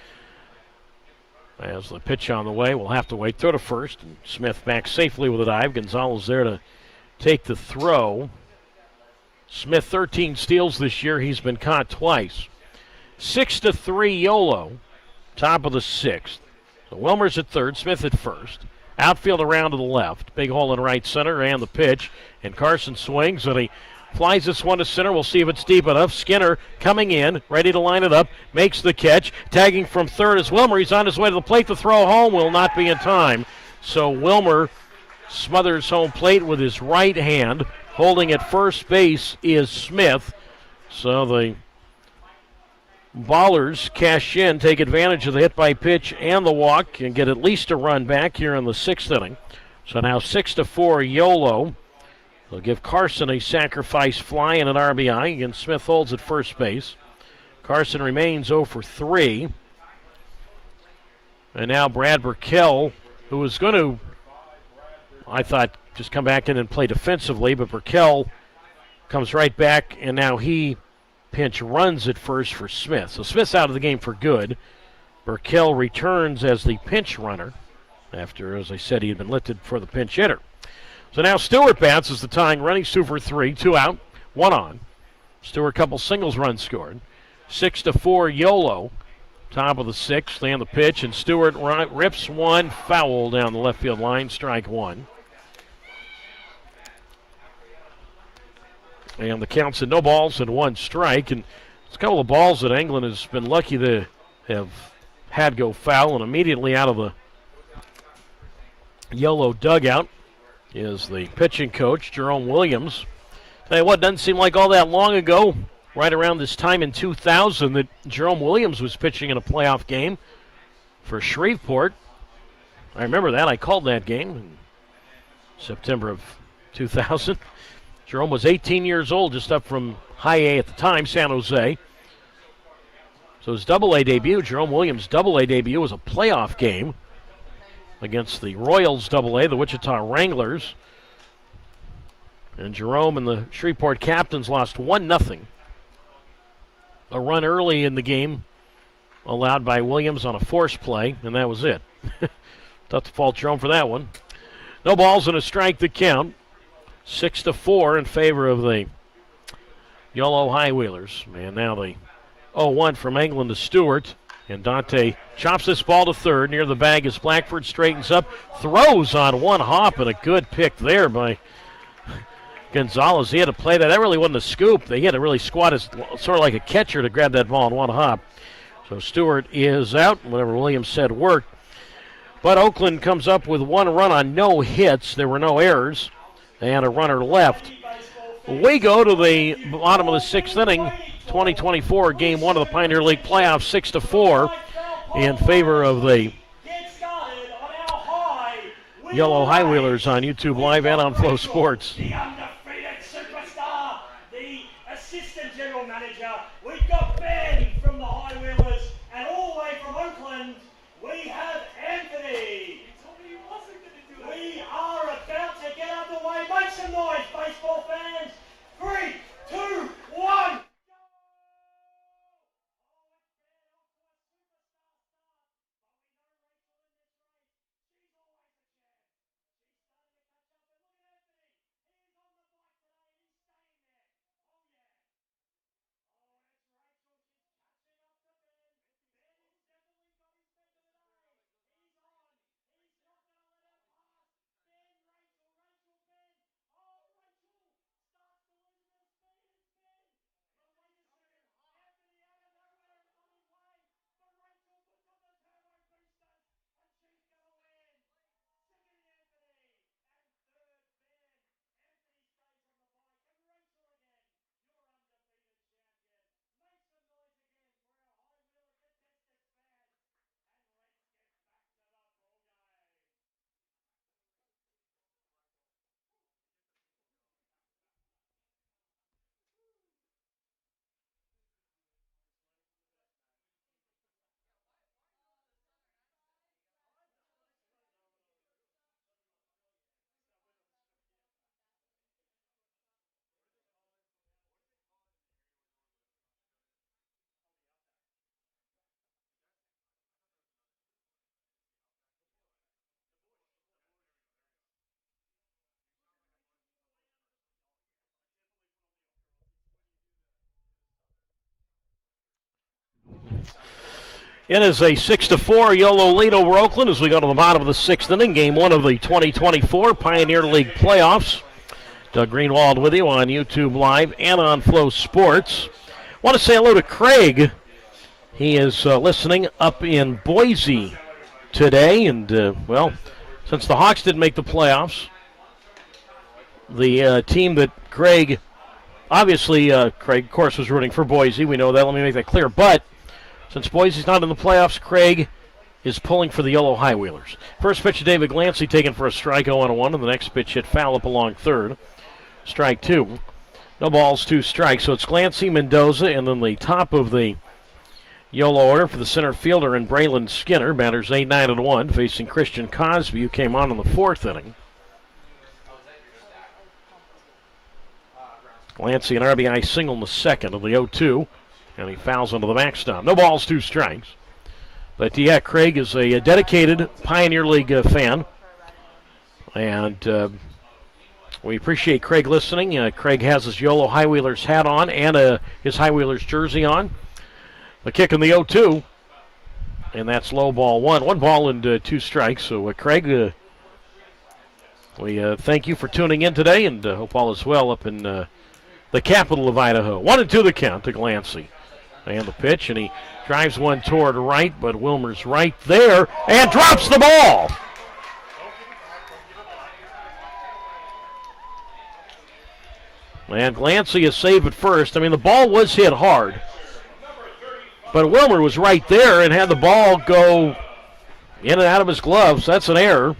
As the pitch on the way, we'll have to wait. Throw to first. And Smith back safely with a dive. Gonzalez there to take the throw. Smith 13 steals this year. He's been caught 2 twice. 6-3 Yolo, top of the 6th. So Wilmer's at third, Smith at first. Outfield around to the left. Big hole in right center and the pitch. And Carson swings and he flies this one to center. We'll see if it's deep enough. Skinner coming in, ready to line it up. Makes the catch. Tagging from third is Wilmer. He's on his way to the plate. The throw home will not be in time. So Wilmer smothers home plate with his right hand. Holding at first base is Smith. So the Ballers cash in, take advantage of the hit by pitch and the walk, and get at least a run back here in the sixth inning. So now 6-4 Yolo. They'll give Carson a sacrifice fly and an RBI, and Smith holds at first base. Carson remains 0 for 3. And now Brad Burkell, who was going to, I thought, just come back in and play defensively, but Burkell comes right back, and now he pinch runs at first for Smith. So Smith's out of the game for good. Burkell returns as the pinch runner after, as I said, he had been lifted for the pinch hitter. So now Stewart bats as the tying run. He's 2 for 3, 2 out, 1 on. Stewart, couple singles runs scored. 6-4 Yolo, top of the sixth, and the pitch, and Stewart rips one foul down the left field line, strike one. And the count's at no balls and 1 strike. And it's a couple of balls that England has been lucky to have had go foul. And immediately out of the Yolo dugout is the pitching coach, Jerome Williams. Tell you what, doesn't seem like all that long ago, right around this time in 2000, that Jerome Williams was pitching in a playoff game for Shreveport. I remember that. I called that game in September of 2000. Jerome was 18 years old, just up from high A at the time, San Jose. So his Double-A debut, Jerome Williams' Double-A debut, was a playoff game against the Royals Double-A, the Wichita Wranglers. And Jerome and the Shreveport Captains lost 1-0. A run early in the game allowed by Williams on a force play, and that was it. Tough to fault Jerome for that one. No balls and a strike to count. 6-4 in favor of the Yolo High Wheelers. And now the 0-1 from England to Stewart. And Dante chops this ball to third. Near the bag as Blackford straightens up. Throws on one hop, and a good pick there by Gonzalez. He had to play that. That really wasn't a scoop. He had to really squat his, sort of like a catcher, to grab that ball on one hop. So Stewart is out. Whatever Williams said worked. But Oakland comes up with 1 run on no hits. There were no errors. And a runner left. We go to the bottom of the sixth inning, 2024, Game 1 of the Pioneer League playoffs, 6-4 in favor of the Yolo High Wheelers on YouTube Live and on Flow Sports. The undefeated superstar, the assistant general manager. We've got Ben from the High Wheelers, and all the way from Oakland, we have Anthony. We are about to get underway. Make some noise, baseball fans. 3, 2, 1. It is a 6-4 Yolo lead over Oakland as we go to the bottom of the sixth inning. Game one of the 2024 Pioneer League playoffs. Doug Greenwald with you on YouTube Live and on Flow Sports. Want to say hello to Craig. He is listening up in Boise today. And, well, since the Hawks didn't make the playoffs, the team that Craig, obviously Craig, of course, was rooting for Boise. We know that. Let me make that clear. But since Boise's not in the playoffs, Craig is pulling for the Yolo High Wheelers. First pitch to David Glancy, taken for a strike, 0-1, and the next pitch hit foul up along third. Strike two. No balls, two strikes. So it's Glancy, Mendoza, and then the top of the Yolo order for the center fielder and Braylon Skinner. Batters 8-9-1, facing Christian Cosby, who came on in the fourth inning. Glancy, an RBI single in the second of the 0-2. And he fouls into the backstop. No balls, two strikes. But, yeah, Craig is a dedicated Pioneer League fan. And we appreciate Craig listening. Craig has his Yolo High Wheelers hat on and his High Wheelers jersey on. The kick in the 0-2. And that's low ball one. One ball and two strikes. So, Craig, we thank you for tuning in today and hope all is well up in the capital of Idaho. 1-2 the count to Glancy. And the pitch, and he drives one toward right, but Wilmer's right there and drops the ball. And Glancy is safe at first. I mean, the ball was hit hard, but Wilmer was right there and had the ball go in and out of his gloves. That's an error.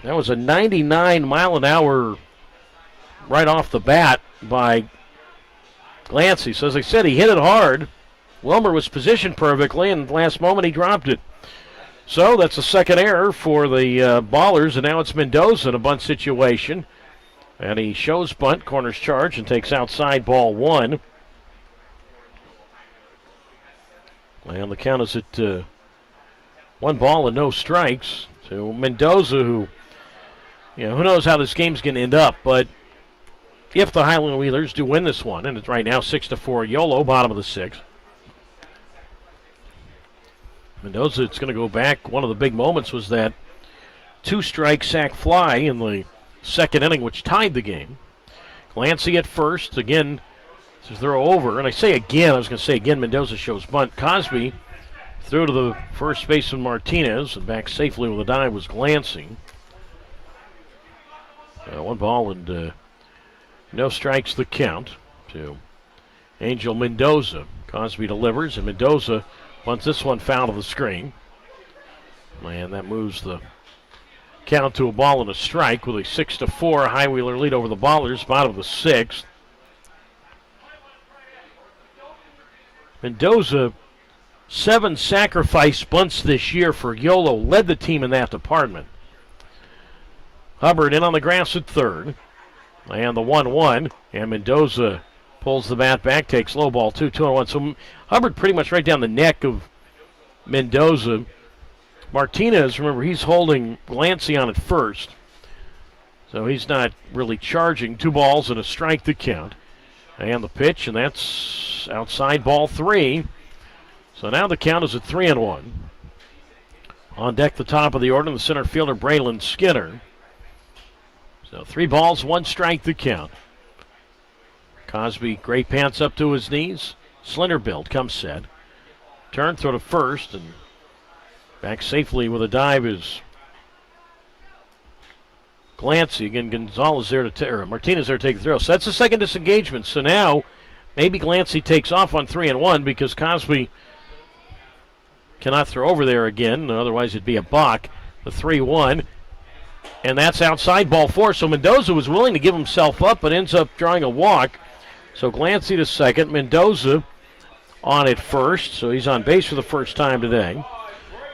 That was a 99 mile an hour right off the bat by Glancy. So as I said, he hit it hard. Wilmer was positioned perfectly, and at the last moment he dropped it. So that's a second error for the Ballers, and now it's Mendoza in a bunt situation. And he shows bunt, corners charge, and takes outside ball one. And the count is at 1 ball and no strikes. So Mendoza, who knows how this game's going to end up, but if the Highland Wheelers do win this one, and it's right now 6-4 Yolo, bottom of the sixth. Mendoza, it's going to go back. One of the big moments was that two-strike sac fly in the second inning, which tied the game. Glancy at first. Again, this is throw over. And I say again, Mendoza shows bunt. Cosby threw to the first baseman Martinez, and back safely with a dive was Glancy. 1 ball and no strikes the count to Angel Mendoza. Cosby delivers, and Mendoza wants this one foul to the screen. And that moves the count to a ball and a strike with a 6-4 High Wheeler lead over the Ballers, bottom of the sixth. Mendoza, 7 sacrifice bunts this year for Yolo, led the team in that department. Hubbard in on the grass at third. And the 1-1, and Mendoza pulls the bat back, takes low ball 2-1. So Hubbard pretty much right down the neck of Mendoza. Martinez, remember, he's holding Glancy on at first. So he's not really charging. 2 balls and a strike to count. And the pitch, and that's outside ball 3. So now the count is at 3-1. On deck, the top of the order, the center fielder, Braylon Skinner. So 3 balls, 1 strike to count. Cosby, great pants up to his knees. Slender build, comes set. Turn, throw to first, and back safely with a dive is Glancy. Again, Gonzalez there or Martinez there to take the throw. So that's the second disengagement. So now maybe Glancy takes off on 3-1 because Cosby cannot throw over there again. Otherwise it'd be a balk. The 3-1. And that's outside ball 4. So Mendoza was willing to give himself up, but ends up drawing a walk. So Glancy to second. Mendoza on at first. So he's on base for the first time today.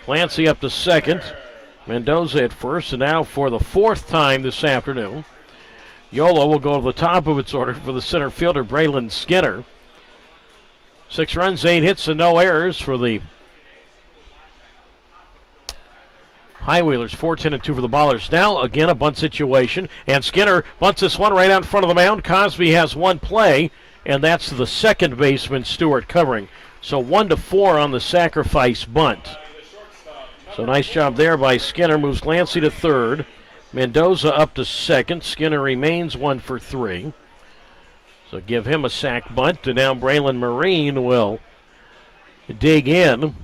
Glancy up to second. Mendoza at first. And now for the 4th time this afternoon, Yolo will go to the top of its order for the center fielder, Braylon Skinner. 6 runs, 8 hits, and no errors for the High Wheelers. 4-10-2 for the Ballers. Now, again, a bunt situation. And Skinner bunts this one right out in front of the mound. Cosby has one play, and that's the second baseman, Stewart, covering. So 1-4 on the sacrifice bunt. So nice job there by Skinner. Moves Glancy to third. Mendoza up to second. Skinner remains 1 for 3. So give him a sac bunt. And now Braylon Marine will dig in.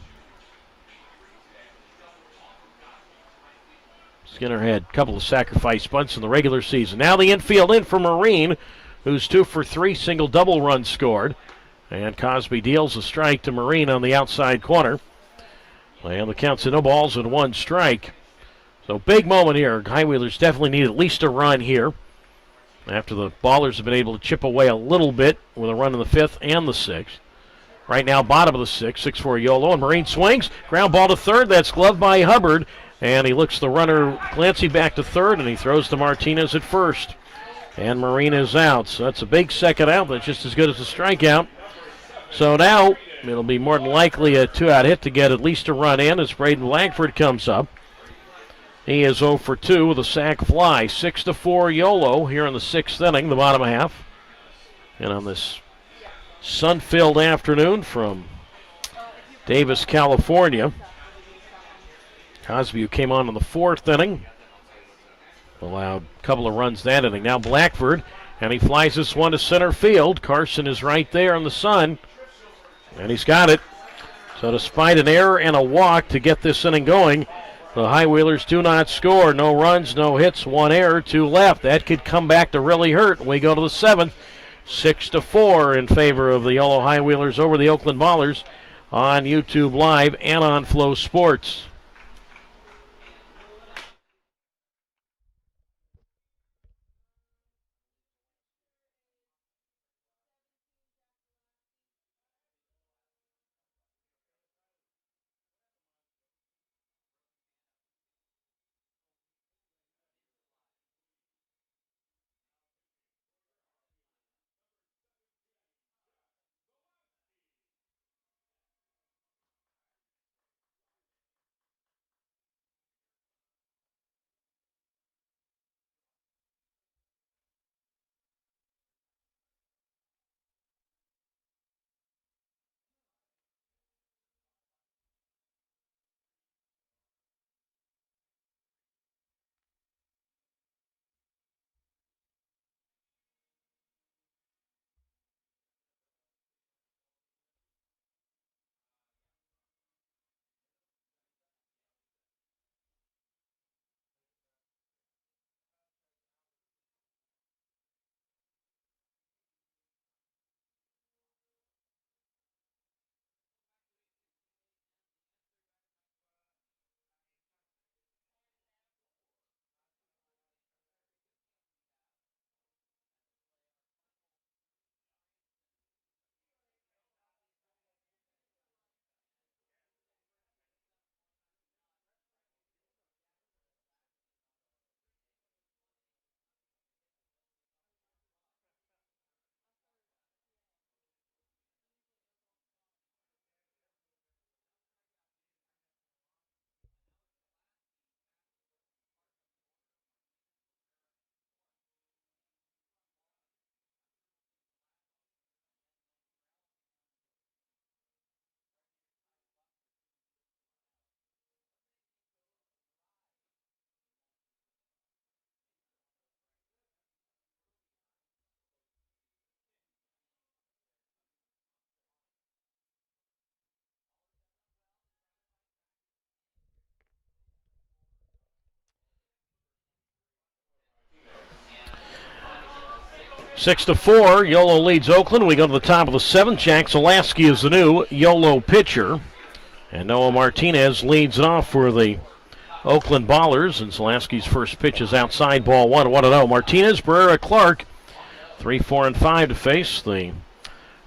Skinner had a couple of sacrifice bunts in the regular season. Now the infield in for Marine, who's 2 for 3, single double run scored. And Cosby deals a strike to Marine on the outside corner. And the count's no balls and 1 strike. So big moment here. Highwheelers definitely need at least a run here, after the Ballers have been able to chip away a little bit with a run in the 5th and the 6th. Right now, bottom of the 6th, 6-4 Yolo, and Marine swings. Ground ball to third. That's gloved by Hubbard. And he looks the runner Clancy back to third, and he throws to Martinez at first. And Marine is out. So that's a big second out. That's just as good as a strikeout. So now it'll be more than likely a 2-out hit to get at least a run in as Braden Langford comes up. He is 0 for 2 with a sac fly. 6-4 Yolo here in the 6th inning, the bottom half. And on this sun-filled afternoon from Davis, California, Cosby, who came on in the 4th inning, allowed a couple of runs that inning. Now Blackford, and he flies this one to center field. Carson is right there in the sun, and he's got it. So despite an error and a walk to get this inning going, the Highwheelers do not score. No runs, no hits, 1 error, 2 left. That could come back to really hurt. We go to the 7th, 6-4 in favor of the Yolo Highwheelers over the Oakland Ballers on YouTube Live and on Flow Sports. Six to 4, Yolo leads Oakland. We go to the top of the 7th. Jack Zalaski is the new Yolo pitcher. And Noah Martinez leads it off for the Oakland Ballers. And Zalaski's first pitch is outside, ball 1, 1-0. Martinez, Barrera, Clark, 3, 4, and 5 to face the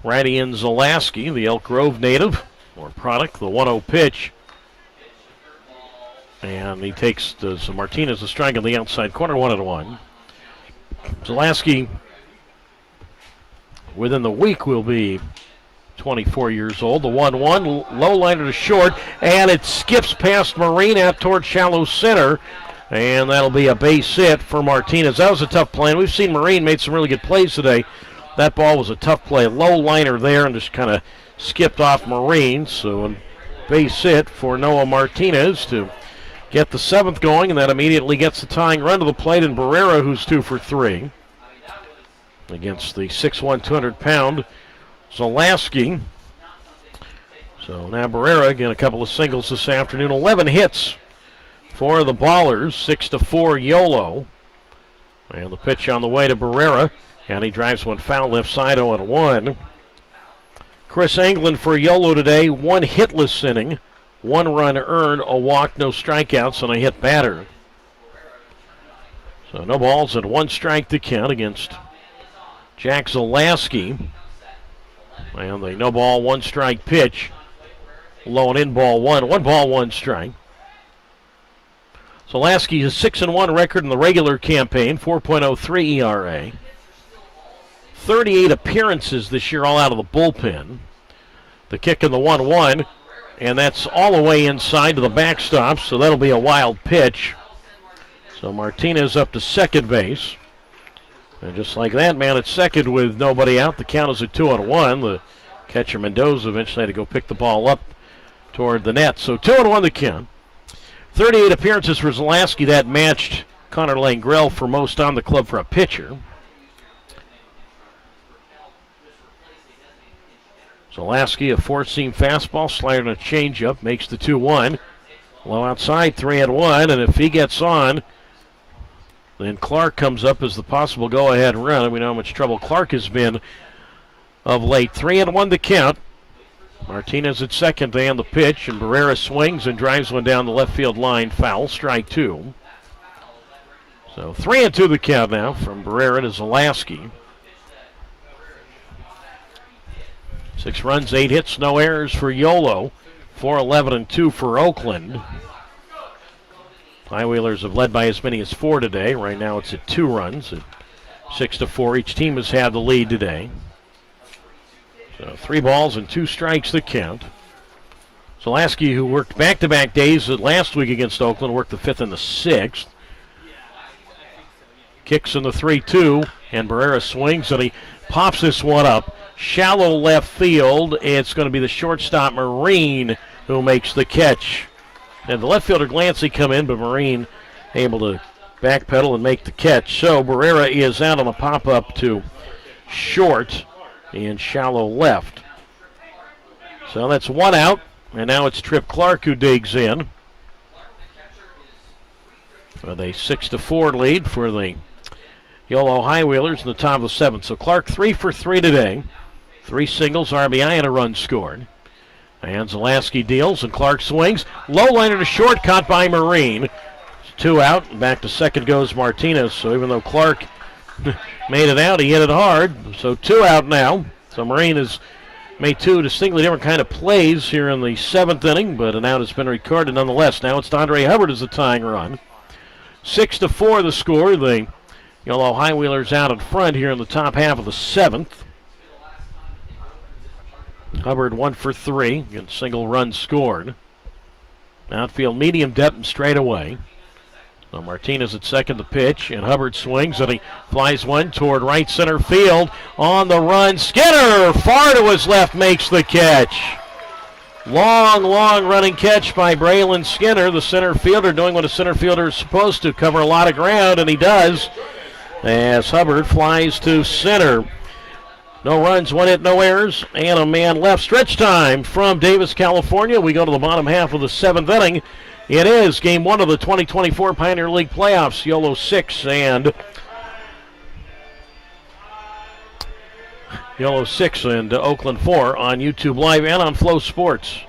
righty in Zalaski, the Elk Grove native, or product, the 1-0 pitch. And he takes Martinez a strike on the outside corner, 1-1. Zalaski, within the week, will be 24 years old. The 1-1, low liner to short, and it skips past Marine out toward shallow center, and that'll be a base hit for Martinez. That was a tough play, and we've seen Marine made some really good plays today. That ball was a tough play, low liner there, and just kind of skipped off Marine. So a base hit for Noah Martinez to get the 7th going, and that immediately gets the tying run to the plate, and Barrera, who's 2 for 3 against the 6'1", 200-pound Zalaski. So now Barrera again, a couple of singles this afternoon. 11 hits for the Ballers, 6-4 Yolo. And the pitch on the way to Barrera, and he drives one foul left side, 0-1. Chris England for Yolo today, 1 hitless inning, 1 run earned, a walk, no strikeouts, and a hit batter. So no balls and 1 strike to count against Jack Zalaski. And the no ball, 1 strike pitch. Low and in ball 1. 1 ball, 1 strike. Zalaski has 6-1 record in the regular campaign, 4.03 ERA. 38 appearances this year, all out of the bullpen. The kick in the 1-1, and that's all the way inside to the backstop, so that'll be a wild pitch. So Martinez up to second base. And just like that, man at second with nobody out. The count is at 2-1. The catcher Mendoza eventually had to go pick the ball up toward the net. So 2-1 the count. 38 appearances for Zalaski. That matched Connor Langrell for most on the club for a pitcher. Zalaski, a 4-seam fastball, slider and a changeup, makes the 2-1. Low outside, 3-1, and if he gets on, then Clark comes up as the possible go-ahead run. We know how much trouble Clark has been of late. 3-1 the count. Martinez at second and the pitch, and Barrera swings and drives one down the left field line, foul, strike 2. So 3-2 the count now from Barrera to Zalaski. 6 runs, 8 hits, no errors for Yolo. 4-11-2 for Oakland. High Wheelers have led by as many as 4 today. Right now it's at 2 runs at 6-4. Each team has had the lead today. So 3 balls and 2 strikes the count. Zalaski, who worked back-to-back days last week against Oakland, worked the 5th and the 6th. Kicks in the 3-2, and Barrera swings, and he pops this one up. Shallow left field. It's going to be the shortstop, Marine, who makes the catch. And the left fielder, Glancy, come in, but Marine able to backpedal and make the catch. So Barrera is out on a pop-up to short and shallow left. So that's 1 out, and now it's Trip Clark who digs in with a 6-4 lead for the Yolo High Wheelers in the top of the 7th. So Clark 3 for 3 today. 3 singles, RBI, and a run scored. And Zalaski deals, and Clark swings. Low liner to short, caught by Marine. 2 out, and back to second goes Martinez. So even though Clark made it out, he hit it hard. So 2 out now. So Marine has made 2 distinctly different kind of plays here in the 7th inning, but an out has been recorded nonetheless. Now it's Andre Hubbard as the tying run. 6-4 the score. The Yolo High Wheelers out in front here in the top half of the 7th. Hubbard 1 for 3, and single run scored. Outfield medium depth and straight away. So Martinez at second, the pitch, and Hubbard swings, and he flies one toward right center field. On the run, Skinner, far to his left, makes the catch. Long running catch by Braylon Skinner, the center fielder, doing what a center fielder is supposed to, cover a lot of ground, and he does, as Hubbard flies to center. No runs, 1 hit, no errors, and a man left. Stretch time from Davis, California. We go to the bottom half of the 7th inning. It is Game 1 of the 2024 Pioneer League playoffs. Yolo 6 and Oakland 4 on YouTube Live and on Flow Sports.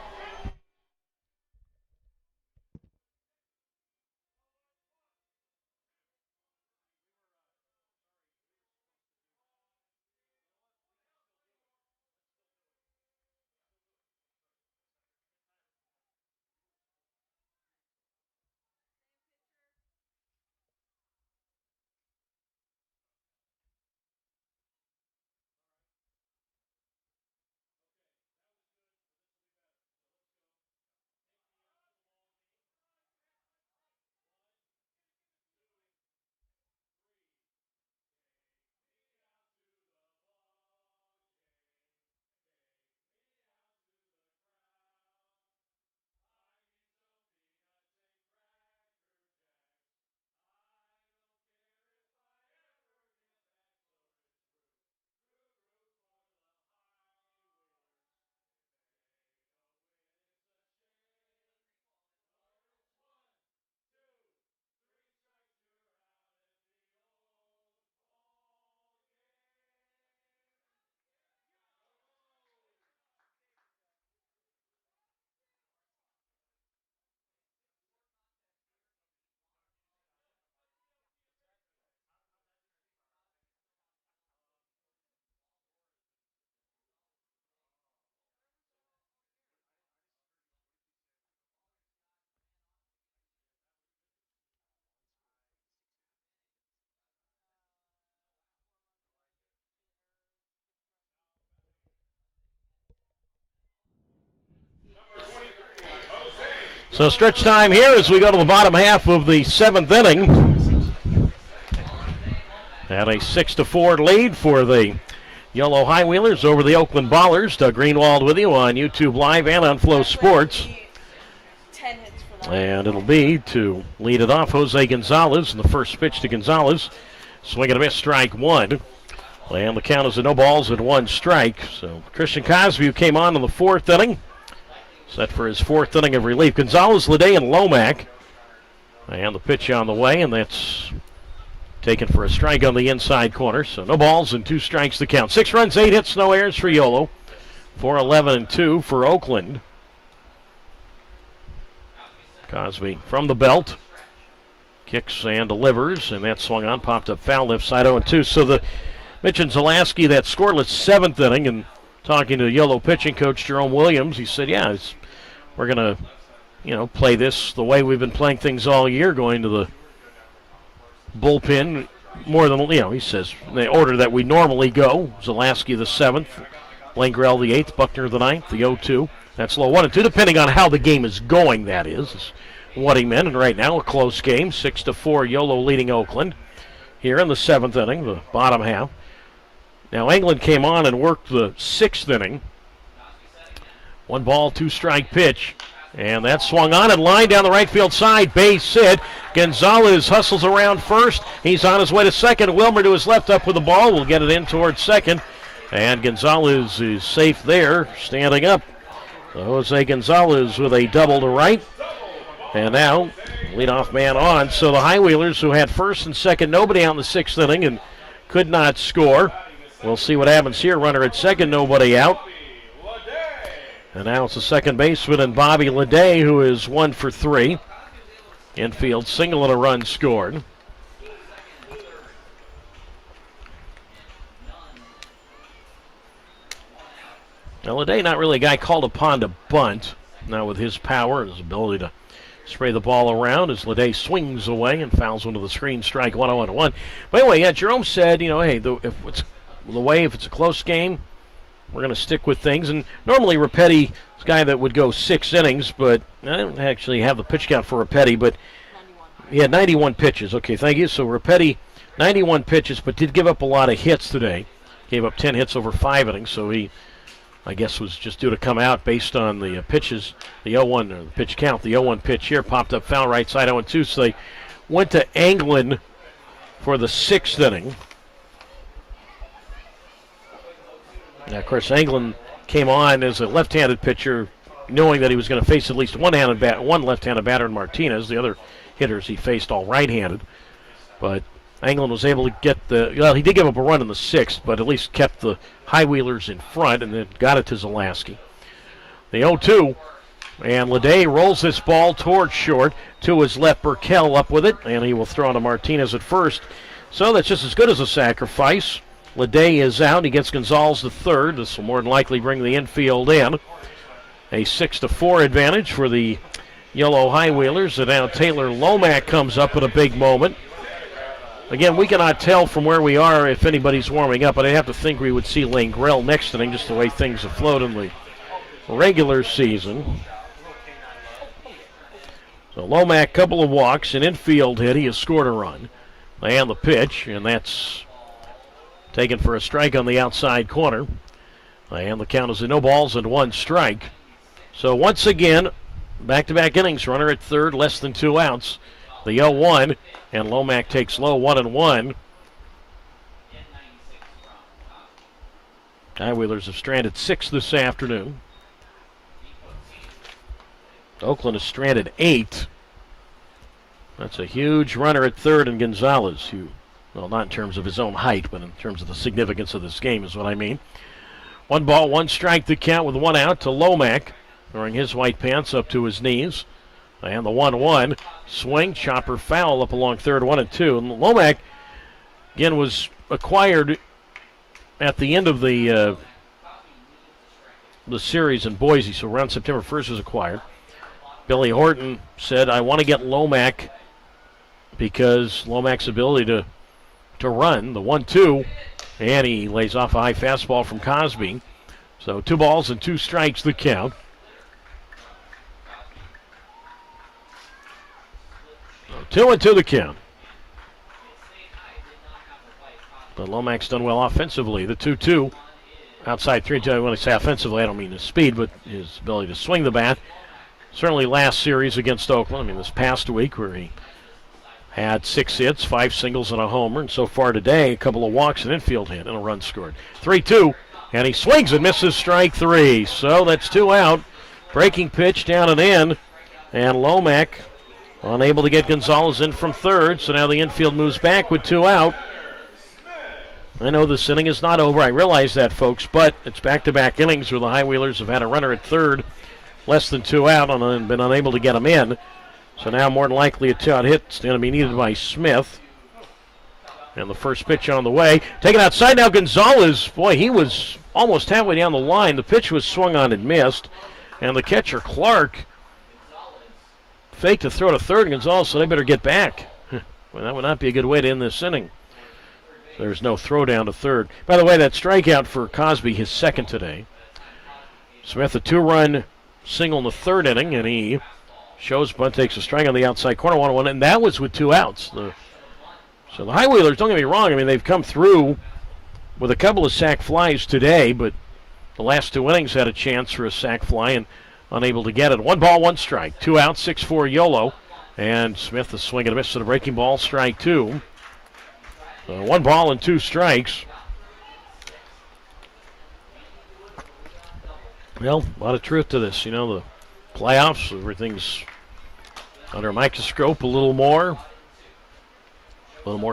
So stretch time here as we go to the bottom half of the 7th inning. At a 6-4 lead for the Yolo High Wheelers over the Oakland Ballers. Doug Greenwald with you on YouTube Live and on Flow Sports. And it'll be to lead it off, Jose Gonzalez. And the first pitch to Gonzalez. Swing and a miss, strike one. And the count is a no balls and 1 strike. So Christian Cosby, who came on in the 4th inning, set for his 4th inning of relief. Gonzalez, Lede, and Lomack. And the pitch on the way, and that's taken for a strike on the inside corner. So no balls and 2 strikes to count. 6 runs, 8 hits, no errors for Yolo. 4-11-2 for Oakland. Cosby from the belt. Kicks and delivers, and that swung on, popped up foul, left side 0-2. So the Mitch and Zalaski, that scoreless 7th inning, and talking to Yolo pitching coach Jerome Williams, he said, yeah, we're going to, play this the way we've been playing things all year, going to the bullpen more than, he says, in the order that we normally go. Zalaski the 7th, Langrell the 8th, Buckner the 9th, the 0-2. That's low 1-2, depending on how the game is going, that is what he meant. And right now, a close game, 6-4, Yolo leading Oakland here in the 7th inning, the bottom half. Now, England came on and worked the 6th inning. 1 ball, 2 strike pitch. And that swung on and line down the right field side. Base hit. Gonzalez hustles around first. He's on his way to second. Wilmer to his left up with the ball. Will get it in towards second. And Gonzalez is safe there, standing up. So Jose Gonzalez with a double to right. And now, leadoff man on. So the High Wheelers, who had first and second, nobody out in the 6th inning and could not score. We'll see what happens here. Runner at second, nobody out. And now it's the second baseman and Bobby Lede, who is 1 for 3. Infield single and a run scored. Now Lede, not really a guy called upon to bunt. Now with his power and his ability to spray the ball around as Lede swings away and fouls one to the screen, strike 1-0-1. But anyway, yeah, Jerome said, hey, if it's a close game, we're going to stick with things. And normally Rapetti is a guy that would go 6 innings, but I don't actually have the pitch count for Rapetti, but he had 91 pitches. Okay, thank you. So Rapetti, 91 pitches, but did give up a lot of hits today. Gave up 10 hits over 5 innings, so he, I guess, was just due to come out based on the pitches, the 0-1, or the pitch count. The 0-1 pitch here popped up foul right side 0-2, so they went to England for the 6th inning. Now, of course, England came on as a left-handed pitcher, knowing that he was going to face at least one left-handed batter in Martinez. The other hitters he faced all right-handed. But England was able to get he did give up a run in the 6th, but at least kept the High Wheelers in front and then got it to Zalaski. The 0-2, and Lede rolls this ball towards short. To his left, Burkell up with it, and he will throw to Martinez at first. So that's just as good as a sacrifice. Lede is out. He gets Gonzalez the 3rd. This will more than likely bring the infield in. A 6-4 advantage for the Yolo High Wheelers. And now Taylor Lomack comes up at a big moment. Again, we cannot tell from where we are if anybody's warming up, but I have to think we would see Langrell next inning, just the way things have flowed in the regular season. So Lomack, couple of walks, an infield hit. He has scored a run. And the pitch, and that's taken for a strike on the outside corner. And the count is a no balls and 1 strike. So once again, back-to-back innings, runner at 3rd, less than 2 outs. The 0-1, and Lomack takes low 1-1. High Wheelers have stranded 6 this afternoon. Oakland has stranded 8. That's a huge runner at 3rd, and Gonzalez, who, well, not in terms of his own height, but in terms of the significance of this game is what I mean. 1 ball, 1 strike to count with 1 out to Lomack, throwing his white pants up to his knees. And the 1-1 swing, chopper foul up along 3rd, 1-2. And Lomack, again, was acquired at the end of the series in Boise, so around September 1st was acquired. Billy Horton said, I want to get Lomack because Lomack's ability to run, the 1-2, and he lays off a high fastball from Cosby. So 2 balls and 2 strikes the count. 2-2 the count. But Lomax's done well offensively. The 2-2. Outside 3-2. When I say offensively, I don't mean his speed, but his ability to swing the bat. Certainly last series against Oakland. I mean, this past week where he had 6 hits, 5 singles, and a homer. And so far today, a couple of walks, an infield hit, and a run scored. 3-2. And he swings and misses strike 3. So that's 2 out. Breaking pitch down and in. And Lomax unable to get Gonzalez in from third. So now the infield moves back with 2 out. I know this inning is not over. I realize that, folks, but it's back-to-back innings where the High Wheelers have had a runner at third, less than 2 out, and been unable to get him in. So now more than likely a 2-out hit is going to be needed by Smith. And the first pitch on the way. Taken outside now, Gonzalez. Boy, he was almost halfway down the line. The pitch was swung on and missed. And the catcher, Clark, faked to throw to third, and Gonzalez said, they better get back. Well, that would not be a good way to end this inning. There's no throw down to third. By the way, that strikeout for Cosby, his second today. Smith, a 2-run single in the third inning, and he shows bunt, takes a strike on the outside corner, 1-1, and that was with 2 outs. So the High Wheelers, don't get me wrong, I mean, they've come through with a couple of sac flies today, but the last 2 innings had a chance for a sac fly and unable to get it. 1 ball, 1 strike. 2 outs, 6-4 Yolo. And Smith, a swing and a miss to the breaking ball, strike 2. 1 ball and 2 strikes. Well, a lot of truth to this. You know, the playoffs, everything's under a microscope a little more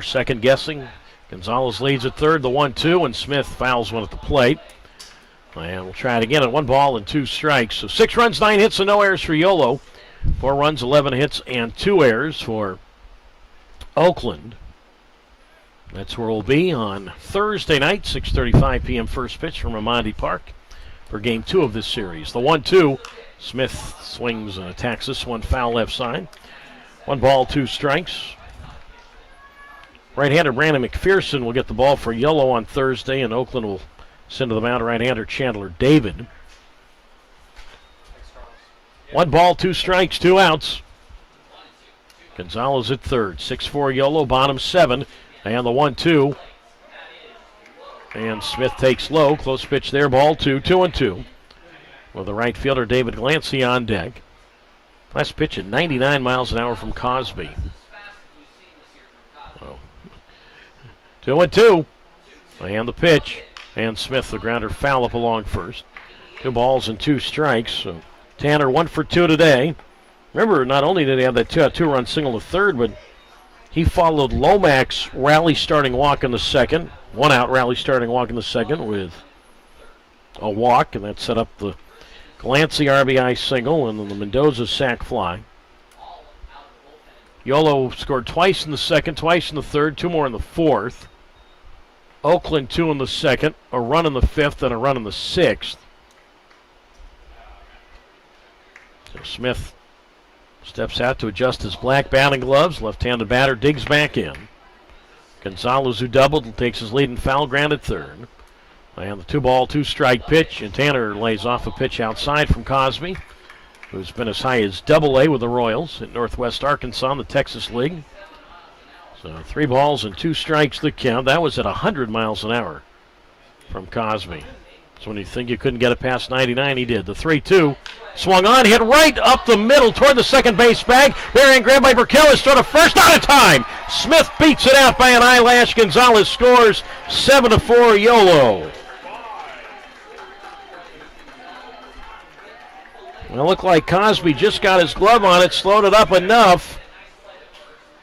second guessing. Gonzalez leads at third, the 1-2, and Smith fouls one at the plate. And we'll try it again at 1 ball and 2 strikes. So 6 runs, 9 hits, and no errors for Yolo. 4 runs, 11 hits, and 2 errors for Oakland. That's where we'll be on Thursday night, 6:35 p.m. first pitch from Ramondi Park for Game 2 of this series. The 1-2, Smith swings and attacks this one, foul left side. 1 ball, 2 strikes. Right-hander Brandon McPherson will get the ball for Yolo on Thursday, and Oakland will send to the mound right-hander Chandler David. 1 ball, 2 strikes, 2 outs. Gonzalez at third. 6-4 Yolo, bottom 7. And the 1-2. And Smith takes low. Close pitch there, ball 2, 2-2. With the right fielder David Glancy on deck. Last pitch at 99 miles an hour from Cosby. 2-2. And the pitch. And Smith, the grounder, foul up along first. 2 balls and 2 strikes. So Tanner 1 for 2 today. Remember, not only did he have that 2-run single to third, but he followed Lomax's rally starting walk in the second. 1 out rally starting walk in the second with a walk, and that set up the Glancy RBI single and then the Mendoza sac fly. Yolo scored twice in the second, twice in the third, 2 more in the fourth. Oakland 2 in the second, a run in the fifth, and a run in the sixth. So Smith steps out to adjust his black batting gloves. Left-handed batter digs back in. Gonzalez, who doubled, takes his lead in foul ground at third. And the 2 ball, 2 strike pitch, and Tanner lays off a pitch outside from Cosby, who's been as high as Double-A with the Royals at Northwest Arkansas in the Texas League. So 3 balls and 2 strikes the count. That was at 100 miles an hour from Cosby. So when you think you couldn't get it past 99, he did. The 3-2 swung on, hit right up the middle toward the second base bag. Barian grabbed by Burkell, throw to first, out of time. Smith beats it out by an eyelash. Gonzalez scores 7-4 Yolo. Well, it looked like Cosby just got his glove on it, slowed it up enough.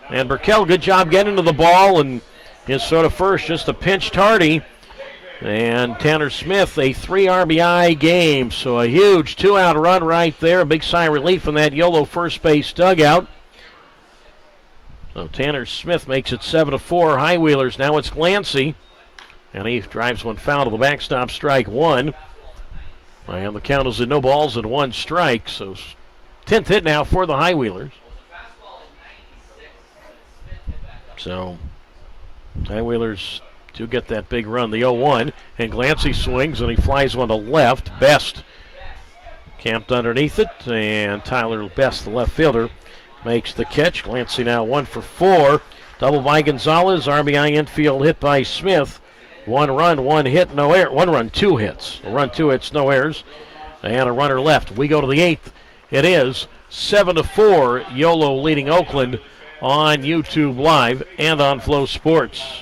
And Burkell, good job getting to the ball, and his throw to first, just a pinch tardy. And Tanner Smith, a 3 RBI game. So a huge 2-out run right there. A big sigh of relief from that Yolo first base dugout. So Tanner Smith makes it 7-4. High Wheelers. Now it's Glancy. And he drives one foul to the backstop, strike 1. And the count is at no balls and 1 strike. So 10th hit now for the High Wheelers. So High Wheelers do get that big run, the 0-1, and Glancy swings and he flies one to left. Best camped underneath it, and Tyler Best, the left fielder, makes the catch. Glancy now 1 for 4. Double by Gonzalez. RBI infield hit by Smith. 1 run, 1 hit, no error. 1 run, 2 hits. A run, 2 hits, no errors. And a runner left. We go to the 8th. It is 7-4. Yolo leading Oakland on YouTube Live and on Flow Sports.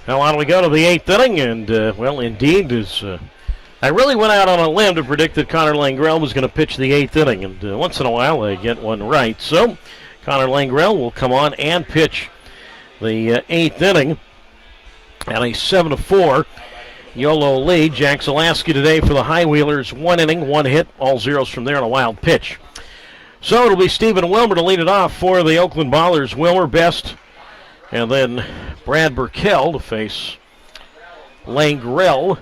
Now on we go to the 8th inning, and well, indeed, I really went out on a limb to predict that Connor Langrell was going to pitch the 8th inning, and once in a while I get one right. So Connor Langrell will come on and pitch the 8th inning at a 7-4 Yolo lead. Jack Zalaski today for the High Wheelers, 1 inning, 1 hit, all zeros from there on a wild pitch. So it'll be Stephen Wilmer to lead it off for the Oakland Ballers. Wilmer, Best, and then Brad Burkell to face Langrell.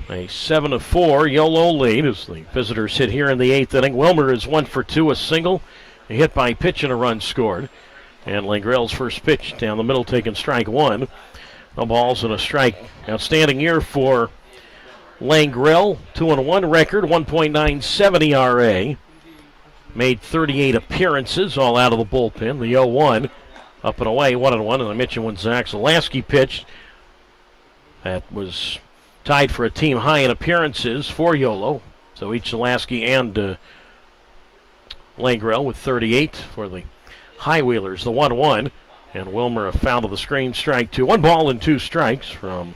A 7-4 Yolo lead as the visitors hit here in the 8th inning. Wilmer is 1 for 2, a single, a hit by pitch and a run scored. And Langrell's first pitch down the middle, taking strike 1. No balls and a strike. Outstanding year for Langrell. 2-1 record, 1.97 ERA. Made 38 appearances, all out of the bullpen. The 0-1. Up and away, 1-1, and I mentioned when Zach Zalaski pitched, that was tied for a team high in appearances for Yolo. So each Zalaski and Langrell with 38 for the High Wheelers. The 1-1, and Wilmer a foul to the screen, strike 2. 1 ball and 2 strikes from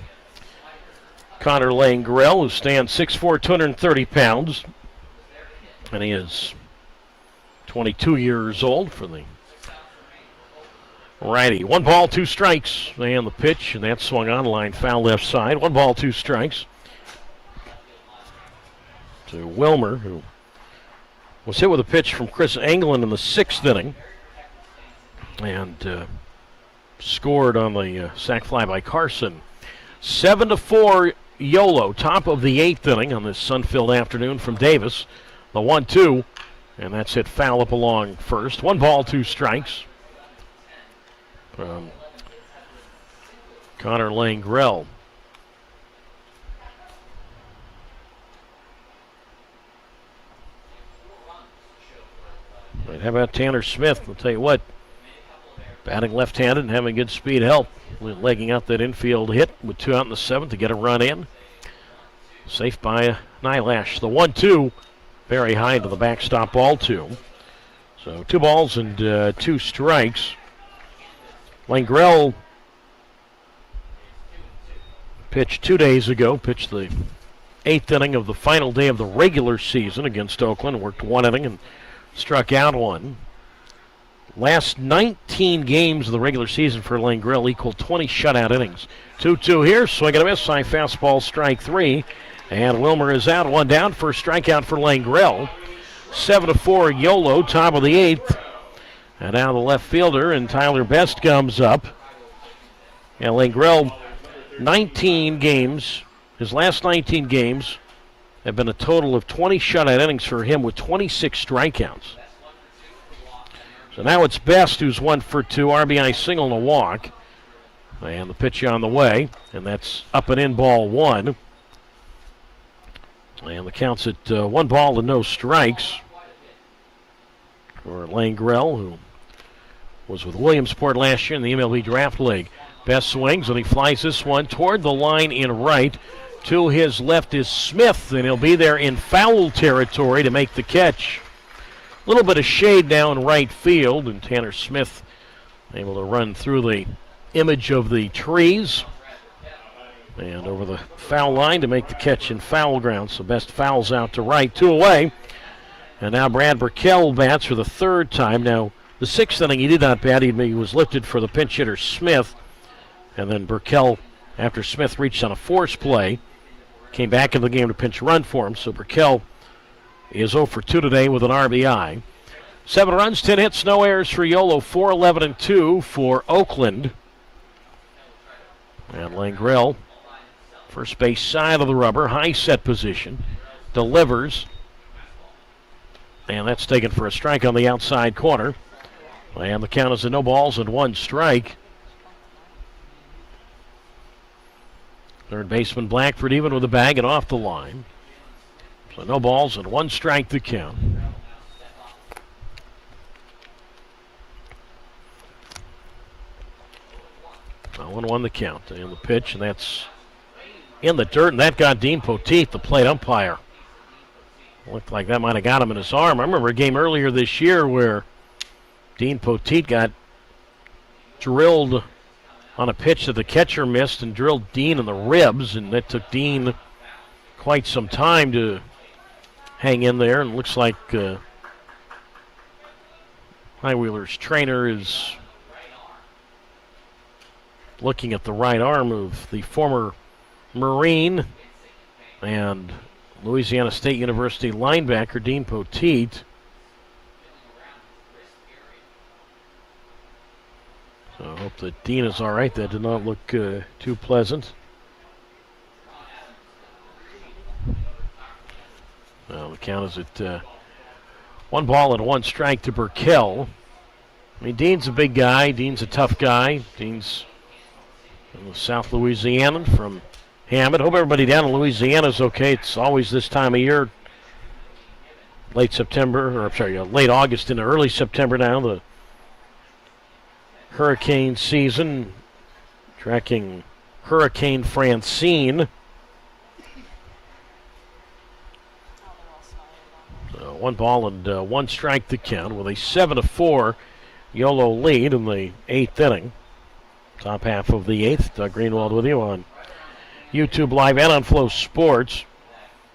Connor Langrell, who stands 6'4", 230 pounds, and he is 22 years old for the righty. 1 ball, 2 strikes, and the pitch, and that swung on line, foul left side. 1 ball, 2 strikes to Wilmer, who was hit with a pitch from Chris Englund in the 6th inning, and scored on the sac fly by Carson. 7-4 Yolo, top of the 8th inning on this sun-filled afternoon from Davis. The 1-2, and that's hit foul up along first. 1 ball, 2 strikes from Connor Langrell. Right, how about Tanner Smith? I'll tell you what, batting left-handed and having good speed help. Legging out that infield hit with 2 out in the 7th to get a run in. Safe by Nylash. The 1-2, very high to the backstop ball, 2. So 2 balls and 2 strikes. Langrell pitched 2 days ago, pitched the 8th inning of the final day of the regular season against Oakland, worked 1 inning and struck out 1. Last 19 games of the regular season for Langrell equal 20 shutout innings. 2-2 here, swing and a miss, high fastball, strike 3. And Wilmer is out, 1 down, first strikeout for Langrell. 7-4 Yolo, top of the 8th. And now the left fielder, and Tyler Best comes up. And Langrell, 19 games, his last 19 games have been a total of 20 shutout innings for him with 26 strikeouts. So now it's Best who's 1 for 2, RBI single and a walk. And the pitch on the way, and that's up and in, ball 1. And the count's at 1 ball and no strikes for Langrell, who was with Williamsport last year in the MLB Draft League. Best swings, and he flies this one toward the line in right. To his left is Smith, and he'll be there in foul territory to make the catch. A little bit of shade down right field, and Tanner Smith able to run through the image of the trees and over the foul line to make the catch in foul ground. So Best fouls out to right, 2 away. And now Brad Burkell bats for the 3rd time. Now, the 6th inning he did not bat. He was lifted for the pinch hitter Smith. And then Burkell, after Smith reached on a force play, came back into the game to pinch run for him. So Burkell is 0 for 2 today with an RBI. 7 runs, 10 hits, no errors for Yolo. 4-11-2 for Oakland. And Langrell, first base side of the rubber, high set position, delivers. And that's taken for a strike on the outside corner. And the count is a no balls and 1 strike. Third baseman Blackford even with a bag and off the line. So no balls and 1 strike to count. 1-1 the count. And the pitch, and that's in the dirt, and that got Dean Poteet, the plate umpire. Looked like that might have got him in his arm. I remember a game earlier this year where Dean Poteet got drilled on a pitch that the catcher missed and drilled Dean in the ribs, and that took Dean quite some time to hang in there, and it looks like High Wheeler's trainer is looking at the right arm of the former Marine and Louisiana State University linebacker Dean Poteet. So I hope that Dean is all right. That did not look too pleasant. Well, the count is at 1 ball and 1 strike to Burkell. I mean, Dean's a big guy. Dean's a tough guy. Dean's from South Louisiana, from Hammond. Hope everybody down in Louisiana is okay. It's always this time of year, late August into early September now, the hurricane season, tracking Hurricane Francine. So 1 ball and 1 strike to count with a 7-4 Yolo lead in the 8th inning. Top half of the 8th. Doug Greenwald with you on YouTube Live and on Flow Sports.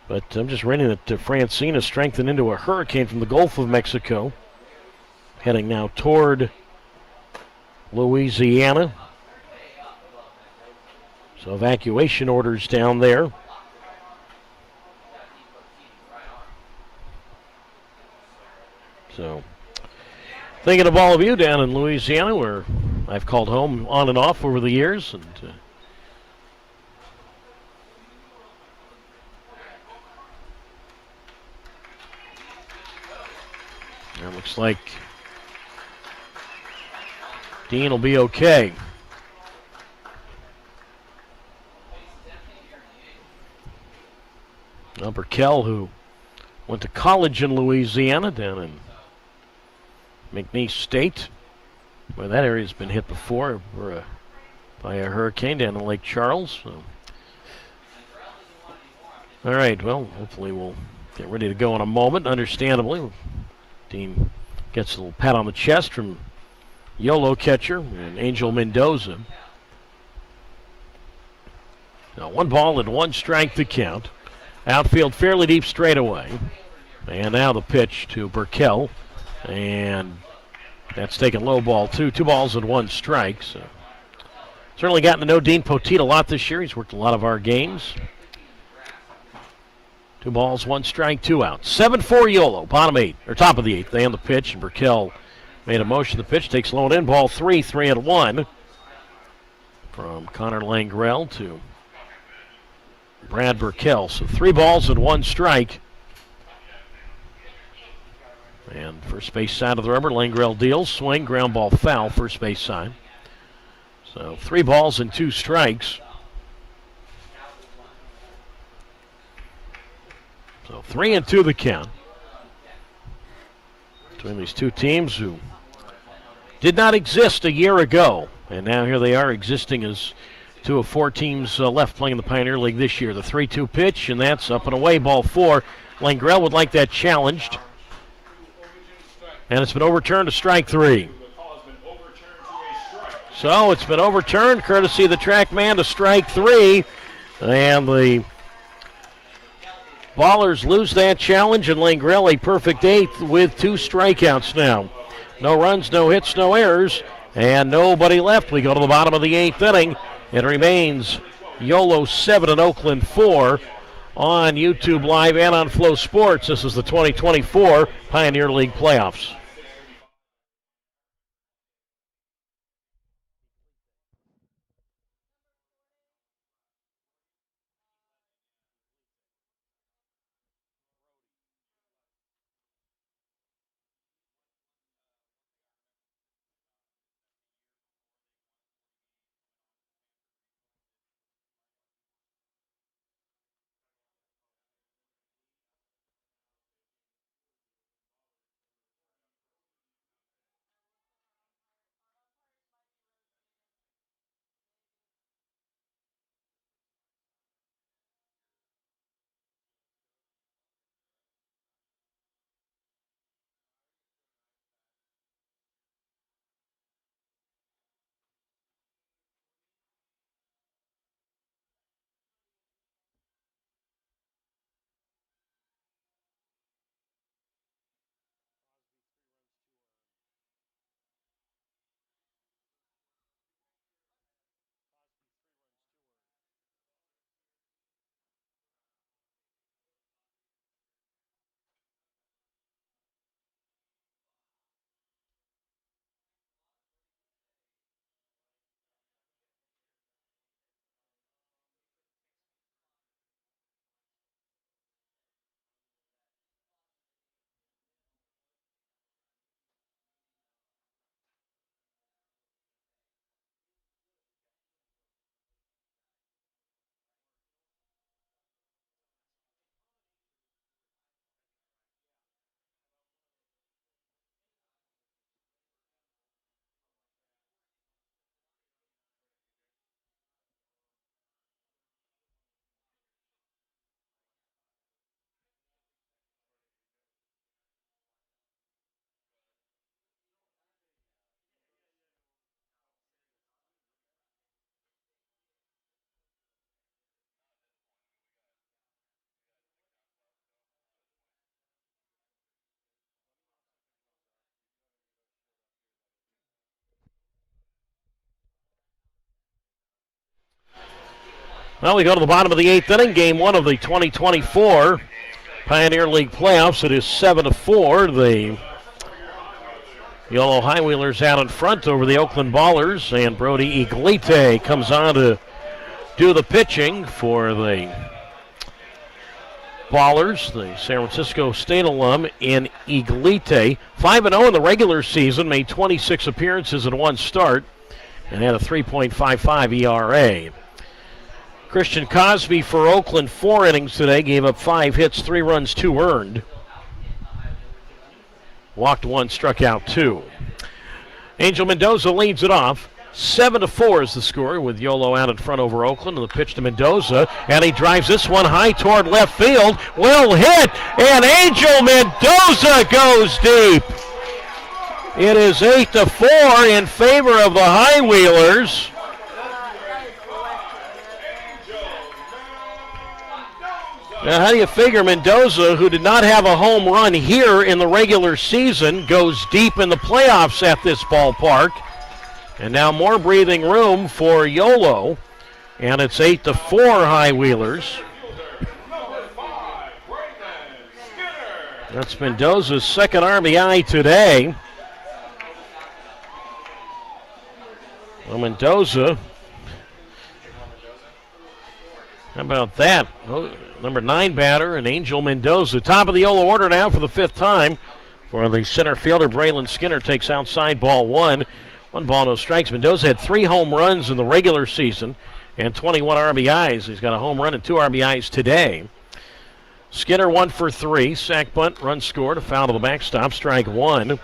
But I'm just reading that Francine has strengthened into a hurricane from the Gulf of Mexico, heading now toward Louisiana. So evacuation orders down there. So thinking of all of you down in Louisiana, where I've called home on and off over the years, and it looks like Dean will be okay. Now Burkell, who went to college in Louisiana down in McNeese State, where that area's been hit before by a hurricane down in Lake Charles. So. All right, well, hopefully we'll get ready to go in a moment, understandably. Dean gets a little pat on the chest from Yolo catcher and Angel Mendoza. Now 1 ball and 1 strike to count. Outfield fairly deep straightaway. And now the pitch to Burkell. And that's taken low ball, 2 balls and 1 strike. So certainly gotten to know Dean Poteet a lot this year. He's worked a lot of our games. 2 balls, 1 strike, 2 outs. 7-4 Yolo, top of the 8th. They end the pitch, and Burkell made a motion. The pitch takes low and in, ball 3, 3-1. From Connor Langrell to Brad Burkell. So 3 balls and 1 strike. And first base side of the rubber, Langrell deals, swing, ground ball foul, first base side. So 3 balls and 2 strikes. So 3-2 the count between these two teams who did not exist a year ago. And now here they are existing as 2 of 4 teams left playing in the Pioneer League this year. The 3-2 pitch, and that's up and away, ball 4. Langrell would like that challenged. And it's been overturned to strike 3. So it's been overturned, courtesy of the track man, to strike 3. And the Ballers lose that challenge, and Langrell a perfect 8th with 2 strikeouts now. No runs, no hits, no errors, and nobody left. We go to the bottom of the 8th inning. It remains Yolo 7 and Oakland 4 on YouTube Live and on Flow Sports. This is the 2024 Pioneer League Playoffs. Well, we go to the bottom of the 8th inning, game 1 of the 2024 Pioneer League Playoffs. It is 7-4. The Yolo High Wheelers out in front over the Oakland Ballers, and Brody Iglite comes on to do the pitching for the Ballers, the San Francisco State alum in Iglite. 5-0 in the regular season, made 26 appearances in 1 start, and had a 3.55 ERA. Christian Cosby for Oakland, 4 innings today, gave up 5 hits, 3 runs, 2 earned. Walked 1, struck out 2. Angel Mendoza leads it off. 7-4 is the score with Yolo out in front over Oakland. And the pitch to Mendoza, and he drives this one high toward left field. Well hit, and Angel Mendoza goes deep. It is 8-4 in favor of the High Wheelers. Now, how do you figure Mendoza, who did not have a home run here in the regular season, goes deep in the playoffs at this ballpark? And now more breathing room for Yolo, and it's 8-4 High Wheelers. That's Mendoza's second RBI today. Well, Mendoza, how about that? Oh, number 9 batter, and Angel Mendoza. Top of the Yolo order now for the 5th time. For the center fielder, Braylon Skinner takes outside ball 1. 1 ball, no strikes. Mendoza had 3 home runs in the regular season and 21 RBIs. He's got a home run and 2 RBIs today. Skinner 1 for 3. Sack bunt, run scored, a foul to the backstop, strike 1.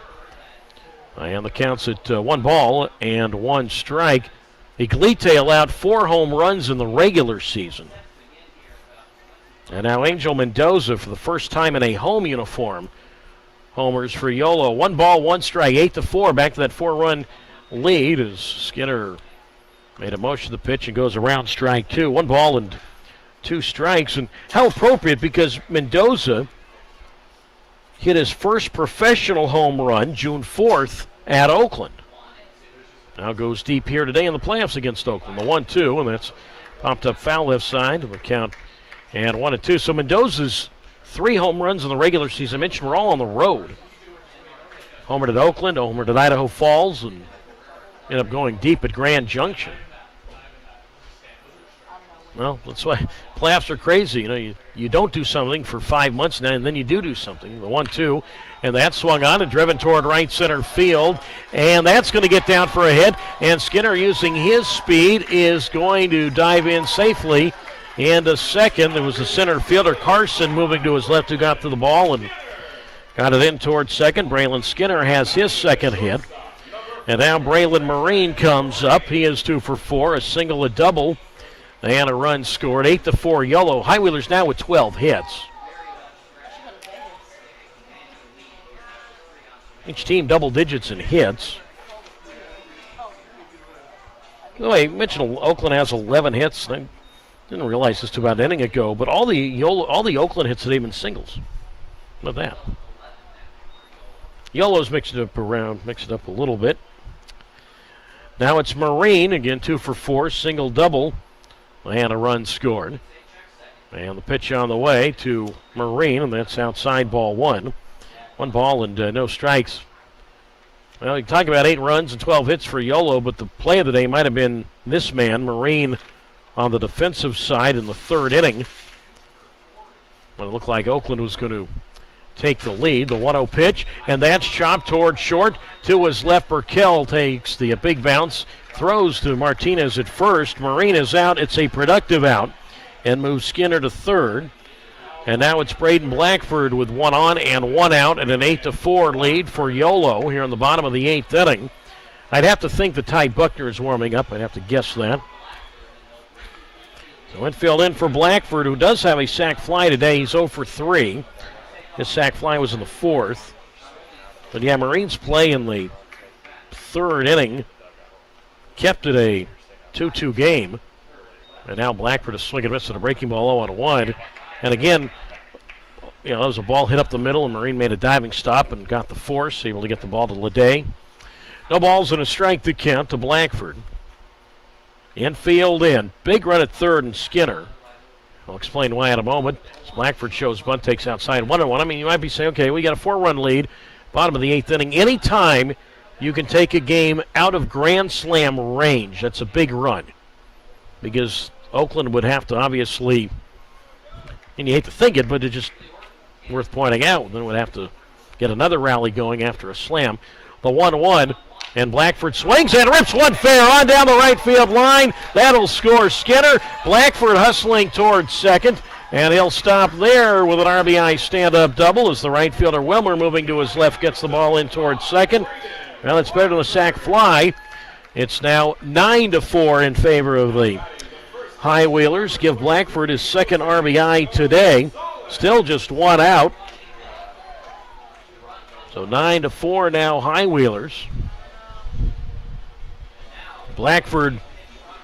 And the count's at 1 ball and 1 strike. Iglite allowed 4 home runs in the regular season. And now Angel Mendoza for the first time in a home uniform. Homers for Yolo. 1 ball, 1 strike, 8-4. Back to that 4-run lead as Skinner made a motion to the pitch and goes around strike 2. 1 ball and 2 strikes. And how appropriate, because Mendoza hit his first professional home run June 4th at Oakland. Now goes deep here today in the playoffs against Oakland. The 1-2, and that's popped up foul left side of the count. And 1-2. So Mendoza's 3 home runs in the regular season, I mentioned, were all on the road. Homered at Oakland, homered at Idaho Falls, and ended up going deep at Grand Junction. Well, that's why playoffs are crazy. You know, you don't do something for 5 months now, and then you do something. The 1-2, and that swung on and driven toward right center field, and that's going to get down for a hit. And Skinner, using his speed, is going to dive in safely into second. There was the center fielder Carson moving to his left, who got to the ball and got it in towards second. Braylon Skinner has his second hit, and now Braylon Marine comes up. He is 2 for 4, a single, a double, and a run scored. 8-4 Yolo. High Wheelers now with 12 hits. Each team double digits in hits. By the way, I mentioned Oakland has 11 hits. I didn't realize this about an inning ago, but all the Oakland hits today have been singles. How about that? Yolo's mixed it up a little bit. Now it's Marine, again 2 for 4, single, double, and a run scored. And the pitch on the way to Marine, and that's outside ball 1. 1 ball and no strikes. Well, you talk about 8 runs and 12 hits for Yolo, but the play of the day might have been this man, Marine, on the defensive side in the 3rd inning, when it looked like Oakland was going to take the lead. The 1-0 pitch, and that's chopped toward short. To his left, Burkell takes the big bounce, throws to Martinez at first. Marine is out. It's a productive out, and moves Skinner to 3rd. And now it's Braden Blackford with 1 on and 1 out, and an 8-4 lead for Yolo here in the bottom of the 8th inning. I'd have to think that Ty Buckner is warming up. I'd have to guess that. So infield in for Blackford, who does have a sac fly today. He's 0 for 3. His sac fly was in the 4th. But yeah, Marines play in the 3rd inning kept it a 2-2 game. And now Blackford is swinging miss at a breaking ball 0-1. And again, you know, there was a ball hit up the middle, and Marine made a diving stop and got the force, able to get the ball to Leday. No balls and a strike to count to Blackford. Infield in. Big run at 3rd and Skinner. I'll explain why in a moment. As Blackford shows bunt, takes outside 1-1. I mean, you might be saying, okay, we got a 4-run lead, bottom of the 8th inning. Anytime you can take a game out of Grand Slam range, that's a big run. Because Oakland would have to obviously, and you hate to think it, but it's just worth pointing out, then would have to get another rally going after a slam. The 1-1, and Blackford swings and rips one fair on down the right field line. That'll score Skinner. Blackford hustling towards second, and he'll stop there with an RBI stand-up double as the right fielder Wilmer, moving to his left, gets the ball in towards second. Well, it's better than a sac fly. It's now 9-4 in favor of the High Wheelers. Give Blackford his second RBI today. Still just one out. So 9-4 now, High Wheelers. Blackford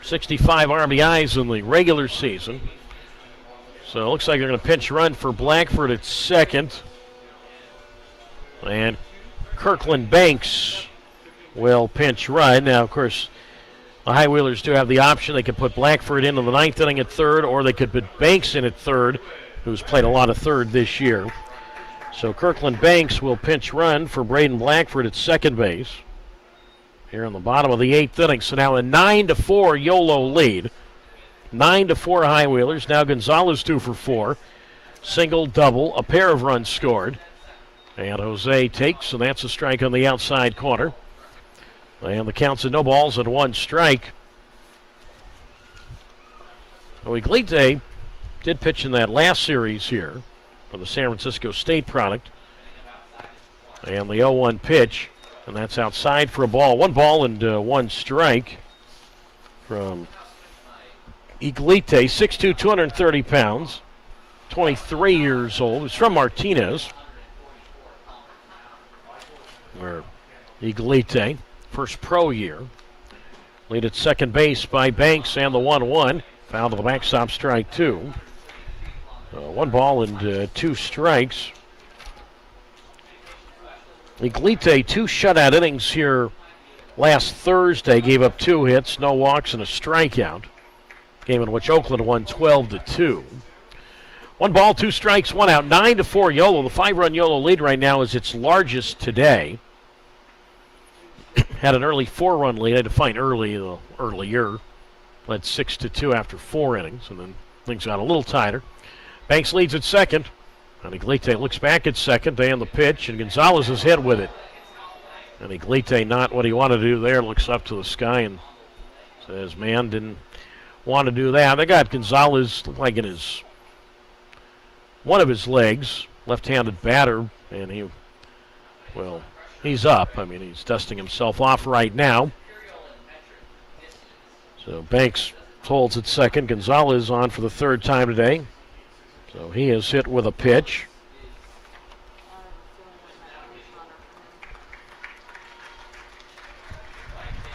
65 RBIs in the regular season. So it looks like they're going to pinch run for Blackford at second. And Kirkland Banks will pinch run. Now, of course, the High Wheelers do have the option. They could put Blackford into the ninth inning at third, or they could put Banks in at third, who's played a lot of third this year. So Kirkland Banks will pinch run for Braden Blackford at second base here in the bottom of the eighth inning. So now a 9-4 Yolo lead. 9-4 High Wheelers. Now Gonzalez 2 for 4. Single, double, a pair of runs scored. And Jose takes, and that's a strike on the outside corner. And the count's at no balls and one strike. Iglite did pitch in that last series here for the San Francisco State product. And the 0-1 pitch, and that's outside for a ball. 1 ball and 1 strike from Iglite, 6'2", 230 pounds, 23 years old. He's from Martinez. Where Iglite, first pro year. Lead at second base by Banks and the 1-1. Foul to the backstop, strike 2. 1 ball and 2 strikes. Iglite, 2 shutout innings here last Thursday. Gave up 2 hits, no walks, and a strikeout. Game in which Oakland won 12-2. 1 ball, 2 strikes, 1 out. 9-4 Yolo. The 5-run Yolo lead right now is its largest today. Had an early 4-run lead. I had to find earlier. Led 6-2 after 4 innings, and then things got a little tighter. Banks leads at second. And Iglite looks back at second, and the pitch, and Gonzalez is hit with it. And Iglite, not what he wanted to do there, looks up to the sky and says, man, didn't want to do that. They got Gonzalez like in one of his legs, left-handed batter, and he's up. I mean, he's dusting himself off right now. So Banks holds at second. Gonzalez on for the 3rd time today. So he is hit with a pitch.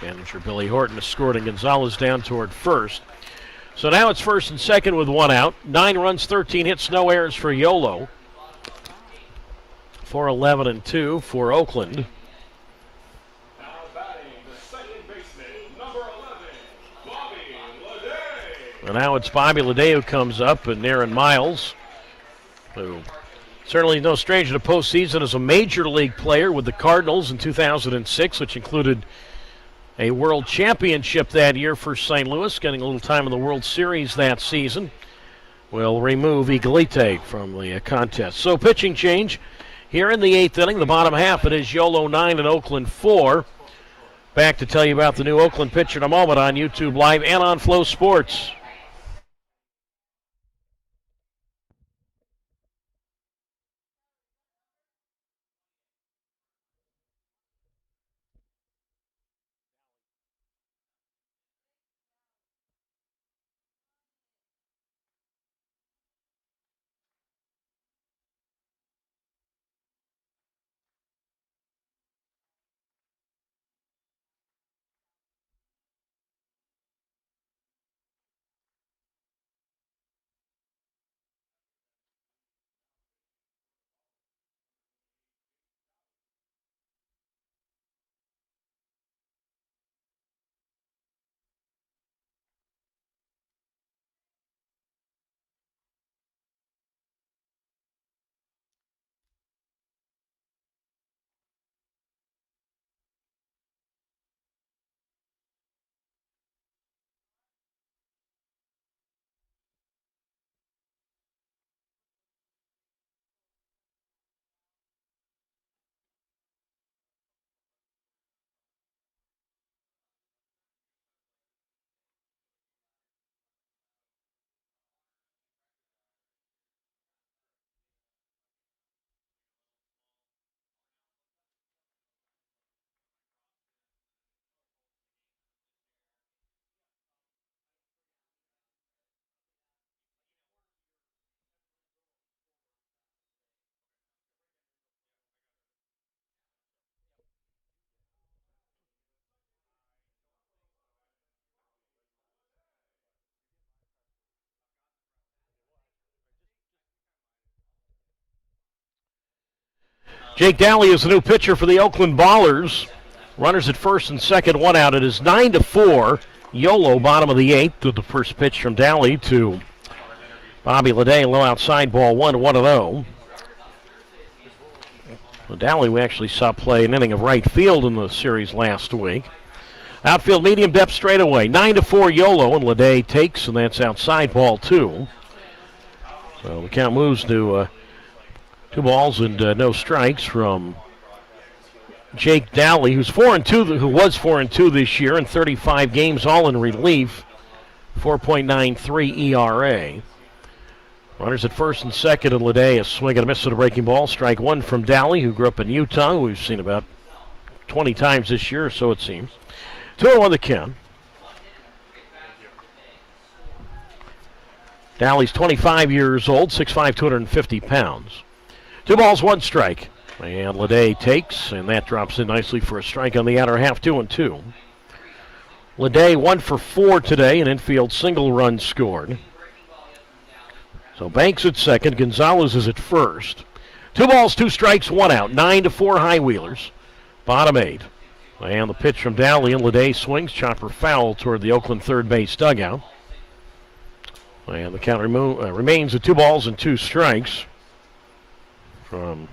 Manager Billy Horton has scored, and Gonzalez down toward first. So now it's first and second with 1 out. 9 runs, 13 hits, no errors for Yolo. 4-11-2 for Oakland. Now batting the second baseman, number 11, Bobby Leday. And now it's Bobby Leday who comes up, and Aaron Miles, who certainly no stranger to postseason as a major league player with the Cardinals in 2006, which included a world championship that year for St. Louis, getting a little time in the World Series that season, will remove Iglite from the contest. So pitching change here in the 8th inning, the bottom half. It is Yolo 9 and Oakland 4. Back to tell you about the new Oakland pitcher in a moment on YouTube Live and on Flow Sports. Jake Dowley is the new pitcher for the Oakland Ballers. Runners at first and second, one out. It is 9-4. Yolo, bottom of the eighth, with the first pitch from Dowley to Bobby Leday. Low outside ball, 1-0. Well, Dowley, we actually saw play an inning of right field in the series last week. Outfield medium depth straightaway. 9-4 Yolo, and Leday takes, and that's outside ball 2. So the count moves to 2 balls and no strikes from Jake Dowley, who was 4-2 this year in 35 games, all in relief. 4.93 ERA. Runners at first and second, and Leday a swing and a miss at a breaking ball. Strike 1 from Dowley, who grew up in Utah, who we've seen about 20 times this year, so it seems. 2-0 the count. Dowley's 25 years old, 6'5", 250 pounds. 2 balls, 1 strike. And Leday takes, and that drops in nicely for a strike on the outer half, 2-2. Leday 1 for 4 today, an infield single run scored. So Banks at second, Gonzalez is at first. 2 balls, 2 strikes, 1 out. 9-4 High Wheelers, bottom 8. And the pitch from Dowley, and Leday swings, chopper foul toward the Oakland third base dugout. And the count remains at 2 balls and 2 strikes from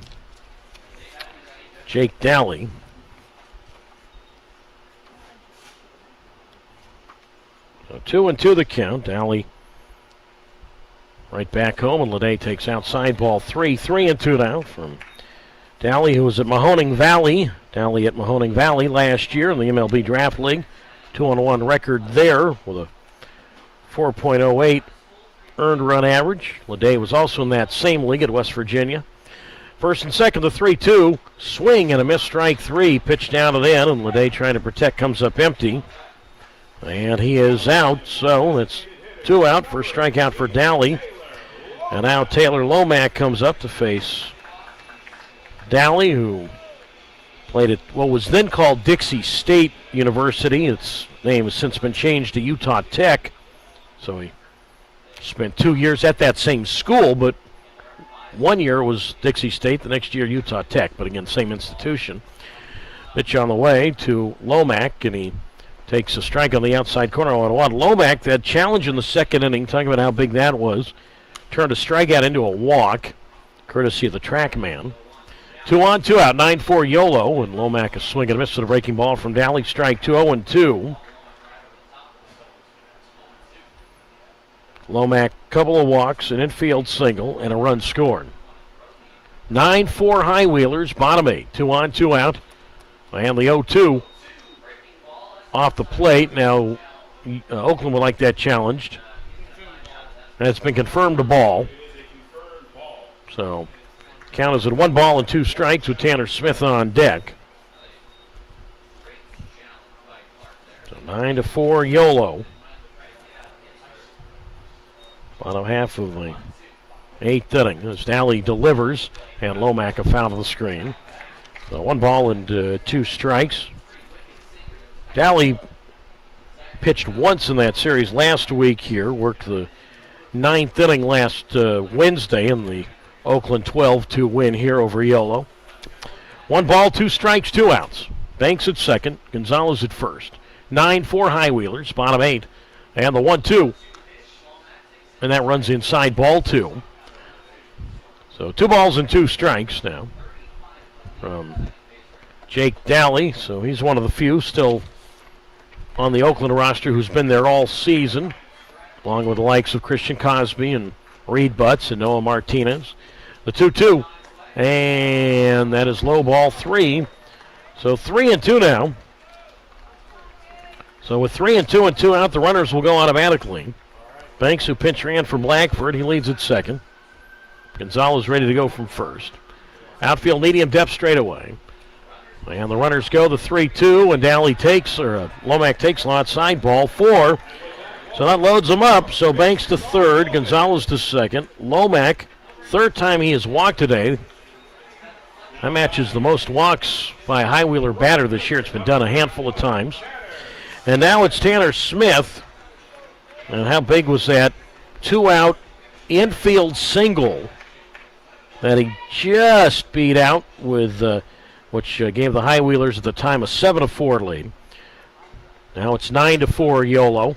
Jake Dowley. So 2-2 the count. Dowley right back home, and Leday takes outside ball 3. 3-2 now from Dowley, who was at Mahoning Valley. Dowley at Mahoning Valley last year in the MLB Draft League. 2-1 record there with a 4.08 earned run average. Leday was also in that same league at West Virginia. First and second, the 3-2. Swing and a missed strike 3. Pitch down and in, and Leday trying to protect, comes up empty. And he is out, so it's 2 out. First strikeout for Dowley. And now Taylor Lomack comes up to face Dowley, who played at what was then called Dixie State University. Its name has since been changed to Utah Tech. So he spent 2 years at that same school, but 1 year was Dixie State, the next year Utah Tech, but again, same institution. Pitch on the way to Lomack, and he takes a strike on the outside corner. 1-1. Lomack, that challenge in the second inning, talking about how big that was, turned a strikeout into a walk, courtesy of the track man. 2 on, 2 out, 9-4 Yolo, and Lomack a swing and a miss at a breaking ball from Dowley. Strike 2, 0-2. Lomack, couple of walks, an infield single, and a run scored. 9-4 High Wheelers, bottom 8. 2 on, 2 out. And the 0-2 off the plate. Now, Oakland would like that challenged. And it's been confirmed a ball. So, count is at 1 ball and 2 strikes with Tanner Smith on deck. So 9-4 Yolo. Bottom half of the 8th inning as Dowley delivers, and Lomack a foul to the screen. So 1 ball and 2 strikes. Dowley pitched once in that series last week here, worked the 9th inning last Wednesday in the Oakland 12-2 win here over Yolo. 1 ball, 2 strikes, 2 outs. Banks at second, Gonzalez at first. 9-4 High Wheelers, bottom 8, and the 1-2. And that runs inside ball 2. So 2 balls and 2 strikes now from Jake Dowley. So he's one of the few still on the Oakland roster who's been there all season, along with the likes of Christian Cosby and Reed Butts and Noah Martinez. The 2-2, and that is low ball 3. So 3-2 now. So with 3-2 and 2 out, the runners will go automatically. Banks, who pinch ran for Blackford, he leads at second. Gonzalez ready to go from first. Outfield medium depth straightaway. And the runners go the 3-2, and Dowley takes, or Lomack takes outside ball 4. So that loads them up. So Banks to third, Gonzalez to second. Lomack, third time he has walked today. That matches the most walks by a High Wheeler batter this year. It's been done a handful of times. And now it's Tanner Smith. And how big was that 2 out infield single that he just beat out with, which gave the High Wheelers at the time a 7-4 lead. Now it's 9-4 Yolo.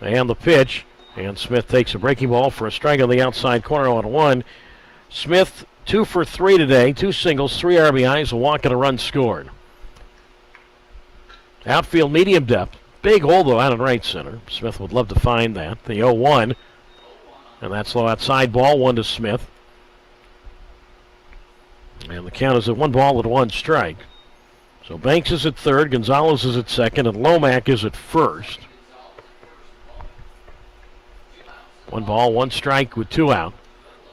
And the pitch. And Smith takes a breaking ball for a strike on the outside corner on 1. Smith 2 for 3 today. 2 singles, 3 RBIs, a walk and a run scored. Outfield medium depth. Big hole though out in right center. Smith would love to find that. The 0-1. And that's low outside ball. 1 to Smith. And the count is at 1-1 strike. So Banks is at third, Gonzalez is at second, and Lomack is at first. 1-1 strike with 2 out.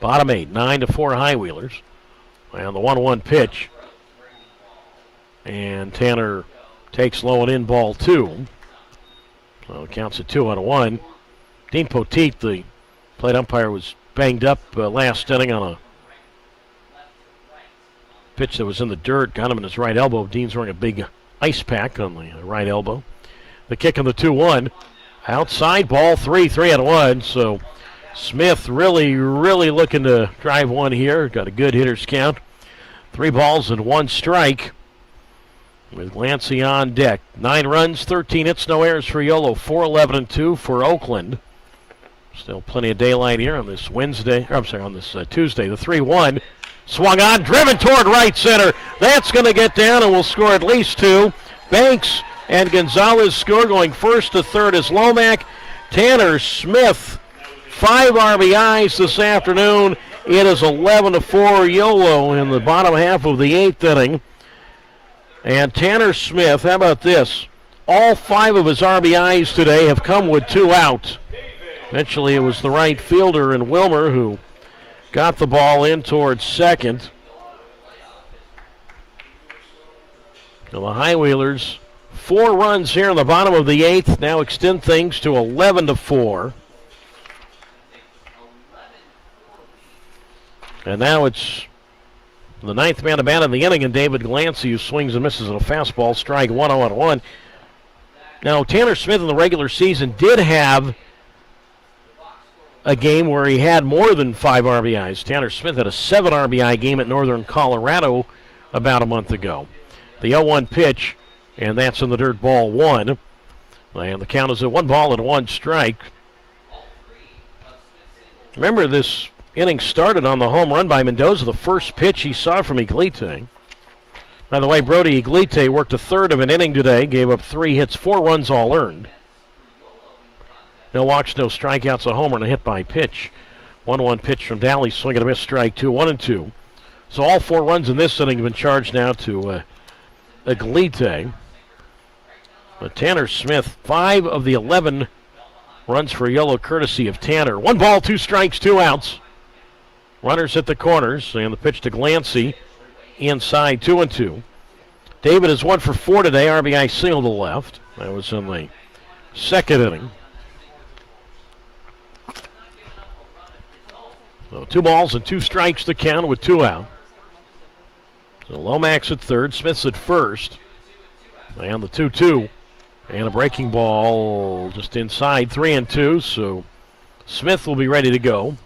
Bottom 8, 9-4 High Wheelers. And the 1-1 pitch. And Tanner takes low and in ball 2. So it counts at 2-1. Dean Poteet, the plate umpire, was banged up last inning on a pitch that was in the dirt, got him in his right elbow. Dean's wearing a big ice pack on the right elbow. The kick on the 2-1. Outside ball 3-1. So Smith really looking to drive one here. Got a good hitter's count. 3 balls and 1 strike with Glancy on deck. 9 runs, 13 hits, no errors for Yolo. 4-11-2 for Oakland. Still plenty of daylight here on this Tuesday. The 3-1. Swung on, driven toward right center. That's going to get down and will score at least 2. Banks and Gonzalez score. Going first to third is Lomack. Tanner Smith, 5 RBIs this afternoon. It is 11-4 Yolo in the bottom half of the 8th inning. And Tanner Smith, how about this? All 5 of his RBIs today have come with 2 out. Eventually it was the right fielder in Wilmer who got the ball in towards second. Now the High Wheelers, 4 runs here in the bottom of the 8th, now extend things to 11-4. And now it's the 9th man to bat in the inning, and David Glancy, who swings and misses at a fastball, strike 1-0-1. Now Tanner Smith in the regular season did have a game where he had more than 5 RBIs. Tanner Smith had a 7 RBI game at Northern Colorado about a month ago. The 0-1 pitch, and that's in the dirt, ball 1. And the count is at 1-1 strike. Remember, this inning started on the home run by Mendoza, the first pitch he saw from Iglite. By the way, Brody Iglite worked a third of an inning today, gave up 3 hits, 4 runs all earned. No walks, no strikeouts, a homer, and a hit by pitch. 1-1 pitch from Daly, swing and a miss, strike 2, 1-2. So all 4 runs in this inning have been charged now to Iglite. But Tanner Smith, 5 of the 11 runs for Yolo, courtesy of Tanner. 1 ball, 2 strikes, 2 outs. Runners at the corners, and the pitch to Glancy, inside 2-2. David is 1 for 4 today, RBI single to left. That was in the 2nd inning. So 2 balls and 2 strikes to count with 2 out. So Lomax at third, Smith's at first. And the 2-2. And a breaking ball just inside, 3-2. So Smith will be ready to go.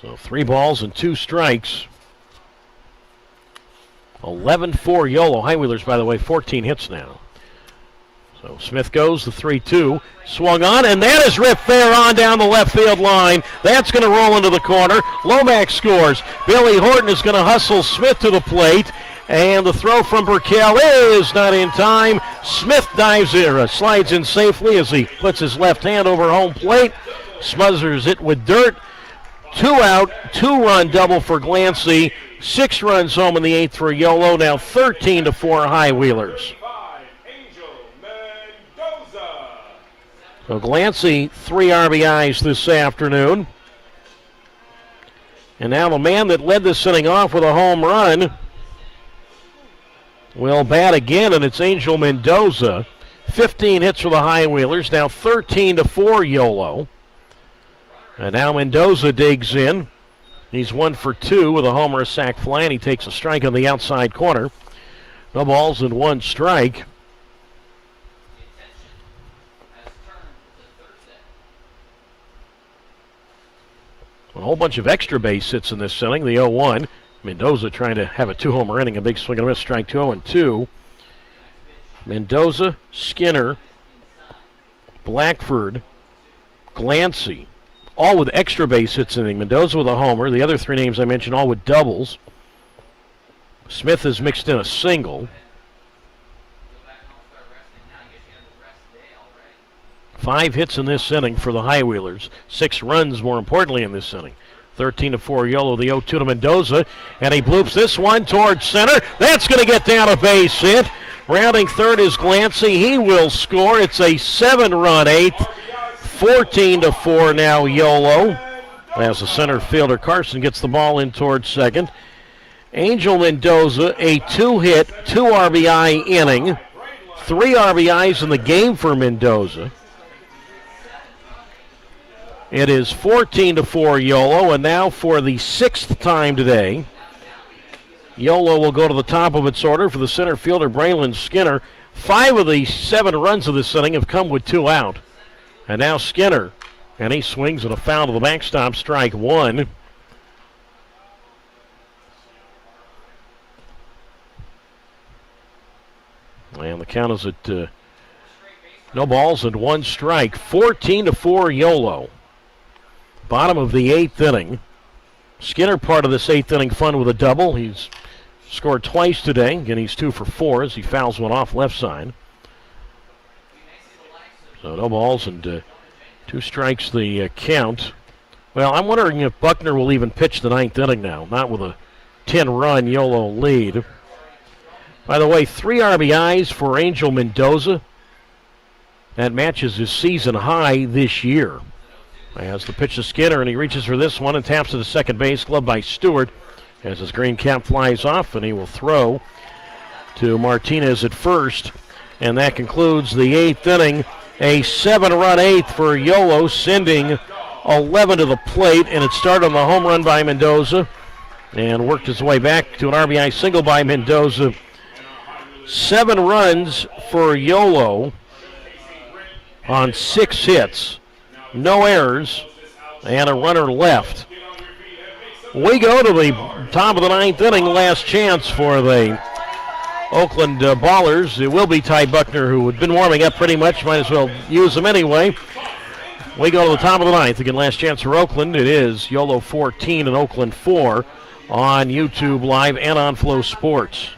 So 3 balls and 2 strikes. 11-4 Yolo. High Wheelers, by the way, 14 hits now. So Smith goes, the 3-2, swung on, and that is ripped fair on down the left field line. That's going to roll into the corner. Lomax scores. Billy Horton is going to hustle Smith to the plate, and the throw from Burkell is not in time. Smith dives in, slides in safely as he puts his left hand over home plate, smothers it with dirt. 2 out, 2-run double for Glancy. 6 runs home in the 8th for Yolo. Now 13-4 High Wheelers. So Glancy, 3 RBIs this afternoon. And now the man that led this inning off with a home run will bat again, and it's Angel Mendoza. 15 hits for the High Wheelers, now 13-4 Yolo. And now Mendoza digs in. He's 1 for 2 with a homer, a sac fly, and he takes a strike on the outside corner. No balls and 1 strike. A whole bunch of extra base hits in this inning. The 0-1. Mendoza trying to have a 2-homer inning, a big swing and a miss, strike 2, 0-2. Mendoza, Skinner, Blackford, Glancy, all with extra base hits inning. Mendoza with a homer. The other three names I mentioned all with doubles. Smith has mixed in a single. 5 hits in this inning for the High Wheelers. 6 runs, more importantly, in this inning. 13-4 Yolo, the 0-2 to Mendoza, and he bloops this one towards center. That's going to get down a base hit. Rounding third is Glancy. He will score. It's a 7-run 8th. 14-4 now Yolo. As the center fielder Carson gets the ball in towards second. Angel Mendoza, a 2-hit, 2 RBI inning. 3 RBIs in the game for Mendoza. It is 14-4 Yolo, and now for the 6th time today, Yolo will go to the top of its order for the center fielder Braylon Skinner. 5 of the 7 runs of this inning have come with 2 out. And now Skinner, and he swings at a foul to the backstop, strike 1. And the count is at no balls and 1 strike. 14-4 Yolo. Bottom of the 8th inning. Skinner part of this 8th inning fun with a double. He's scored twice today, and he's 2 for 4 as he fouls one off left side. So no balls and 2 strikes the count. Well, I'm wondering if Buckner will even pitch the 9th inning now, not with a 10-run Yolo lead. By the way, 3 RBIs for Angel Mendoza. That matches his season high this year. As the pitch to Skinner, and he reaches for this one and taps to the second base, gloved by Stewart. As his green cap flies off, and he will throw to Martinez at first. And that concludes the 8th inning. A 7-run 8th for Yolo, sending 11 to the plate, and it started on the home run by Mendoza and worked its way back to an RBI single by Mendoza. 7 runs for Yolo on 6 hits, no errors, and a runner left. We go to the top of the 9th inning, last chance for the Oakland Ballers. It will be Ty Buckner, who had been warming up pretty much. Might as well use him anyway. We go to the top of the 9th. Again, last chance for Oakland. It is Yolo 14 and Oakland 4 on YouTube Live and on Flow Sports.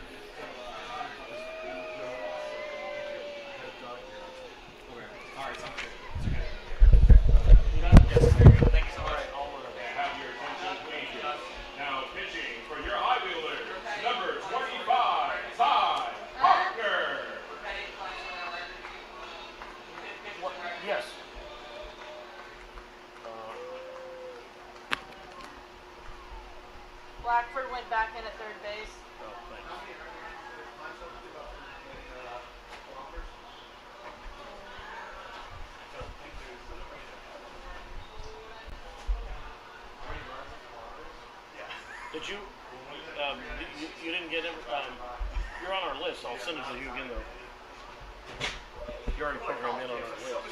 Blackford went back in at third base. Did you, you didn't get it, you're on our list. I'll send it to you again though. You're already programmed in on our list.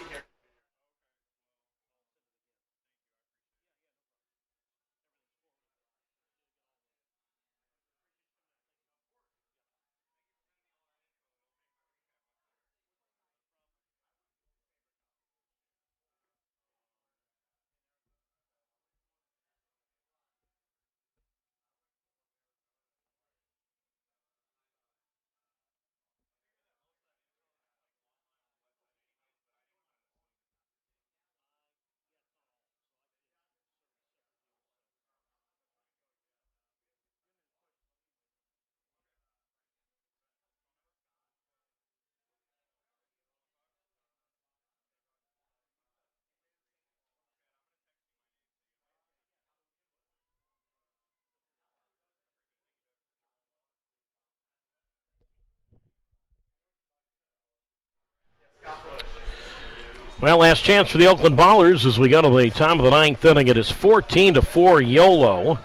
Well, last chance for the Oakland Ballers as we go to the top of the 9th inning. It is 14-4 Yolo.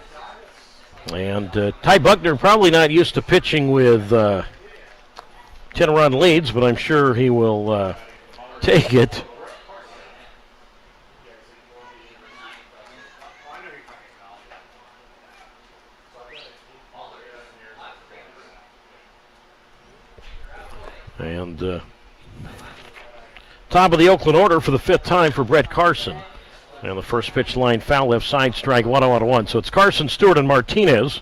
And Ty Buckner probably not used to pitching with 10-run leads, but I'm sure he will take it. And top of the Oakland order for the 5th time for Brett Carson. And the first pitch line foul left side, strike 1-0-1. So it's Carson, Stewart, and Martinez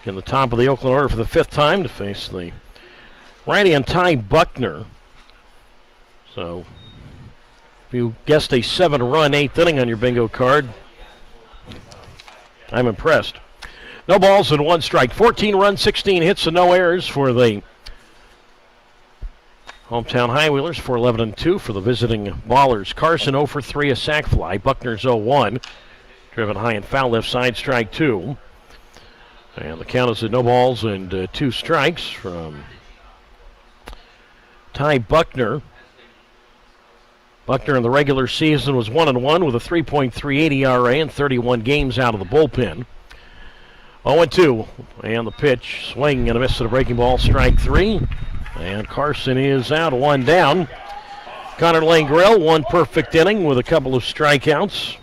in the top of the Oakland order for the 5th time to face the righty and Ty Buckner. So if you guessed a 7-run 8th inning on your bingo card, I'm impressed. No balls and 1 strike. 14 runs, 16 hits, and no errors for the hometown Highwheelers. 4-11-2 for the visiting Ballers. Carson 0 for 3, a sac fly. Buckner's 0-1. Driven high and foul left side, strike 2. And the count is at no balls and 2 strikes from Ty Buckner. Buckner in the regular season was 1-1 with a 3.38 ERA and 31 games out of the bullpen. 0-2, and the pitch, swing and a miss to the breaking ball, strike 3. And Carson is out, 1 down. Connor Langrell, 1 perfect inning with a couple of strikeouts.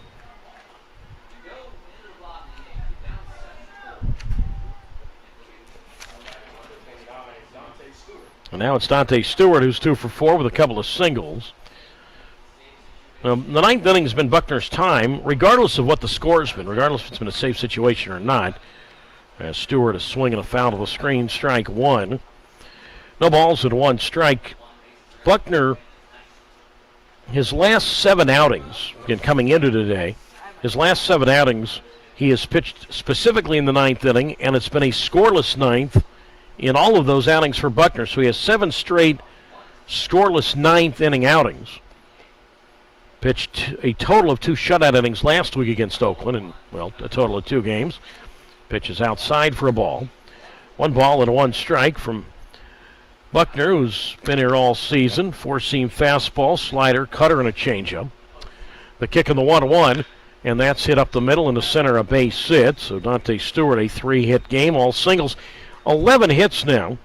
And now it's Dante Stewart, who's 2 for 4 with a couple of singles. The 9th inning has been Buckner's time, regardless of what the score's been, regardless if it's been a safe situation or not. As Stewart is swinging a foul to the screen, strike 1. No balls and 1 strike. Buckner, his last 7 outings, again coming into today, his last 7 outings, he has pitched specifically in the 9th inning, and it's been a scoreless 9th in all of those outings for Buckner. So he has 7 straight scoreless 9th inning outings. Pitched a total of 2 shutout innings last week against Oakland, and, well, a total of 2 games. Pitches outside for a ball. 1 ball and 1 strike from Buckner, who's been here all season. 4-seam fastball, slider, cutter, and a changeup. The kick in the 1-1, and that's hit up the middle in the center, a base hit. So Dante Stewart, a 3-hit game, all singles. 11 hits now.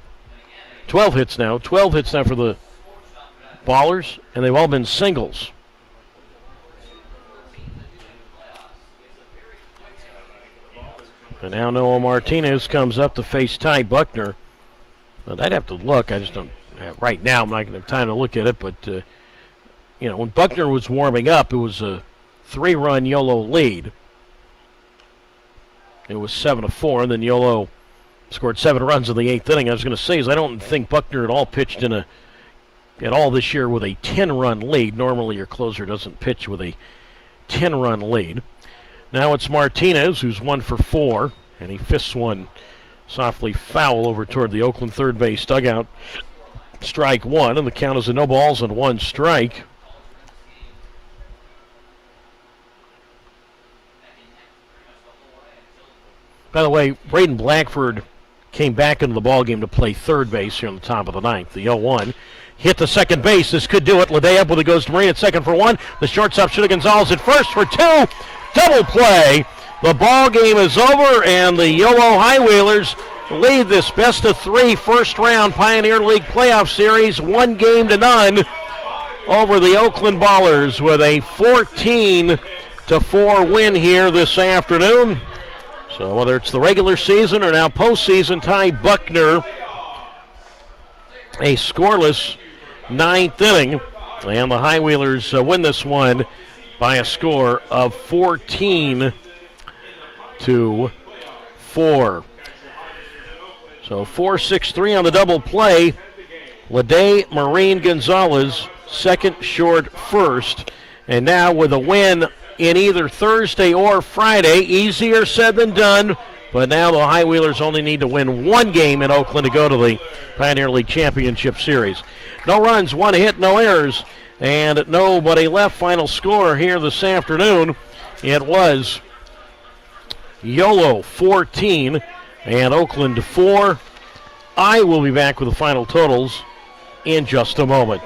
12 hits now. 12 hits now for the Ballers, and they've all been singles. And now Noah Martinez comes up to face Ty Buckner. But I'd have to look. I just don't. Right now, I'm not going to have time to look at it. But, when Buckner was warming up, it was a 3-run Yolo lead. It was 7-4, and then Yolo scored 7 runs in the 8th inning. I was going to say, I don't think Buckner at all pitched at all this year with a 10-run lead. Normally, your closer doesn't pitch with a 10-run lead. Now it's Martinez, who's 1 for 4, and he fists one softly foul over toward the Oakland third base dugout. Strike 1, and the count is a no balls and 1 strike. By the way, Braden Blackford came back into the ballgame to play third base here on the top of the 9th. The 0-1 hit to second base. This could do it. Ledea up with it, goes to Marine at second for 1. The shortstop should have Gonzalez at first for 2. Double play. The ball game is over, and the Yolo Highwheelers lead this best-of-3 first-round Pioneer League playoff series 1-0 over the Oakland Ballers with a 14-4 win here this afternoon. So whether it's the regular season or now postseason, Ty Buckner, a scoreless 9th inning, and the Highwheelers win this one by a score of 14-4. So 4-6-3 on the double play. Ledea, Marine, Gonzalez, second, short, first. And now with a win in either Thursday or Friday, easier said than done, but now the Highwheelers only need to win 1 game in Oakland to go to the Pioneer League Championship Series. No runs, 1 hit, no errors, and nobody left. Final score here this afternoon, it was Yolo 14 and Oakland 4. I will be back with the final totals in just a moment.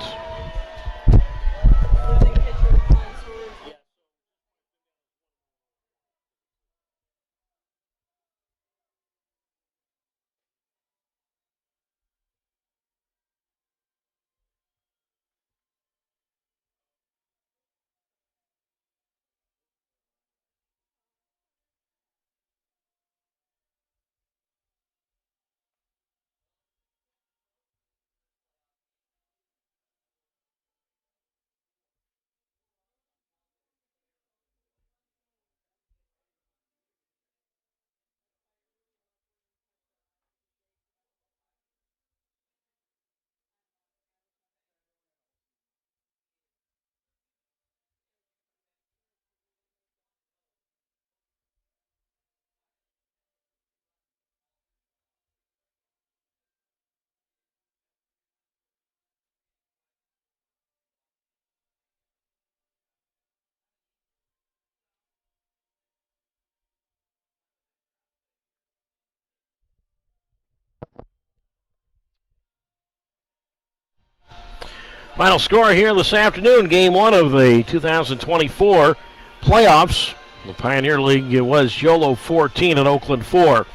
Final score here this afternoon, game one of the 2024 playoffs. The Pioneer League was Yolo 14 and Oakland 4.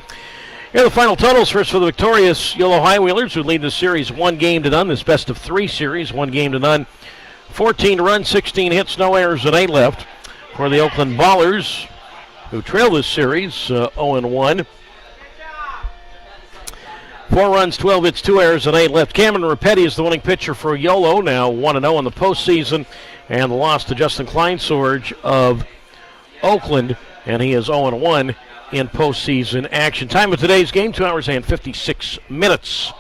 Here are the final totals. First for the victorious Yolo High Wheelers, who lead the series 1-0. This best of 3 series, 1-0. 14 runs, 16 hits, no errors, and 8 left. For the Oakland Ballers, who trail this series 0-1. 4 runs, 12 hits, 2 errors, and 8 left. Cameron Rapetti is the winning pitcher for Yolo, now 1-0 in the postseason. And the loss to Justin Kleinsorge of Oakland, and he is 0-1 in postseason action. Time of today's game, 2 hours and 56 minutes.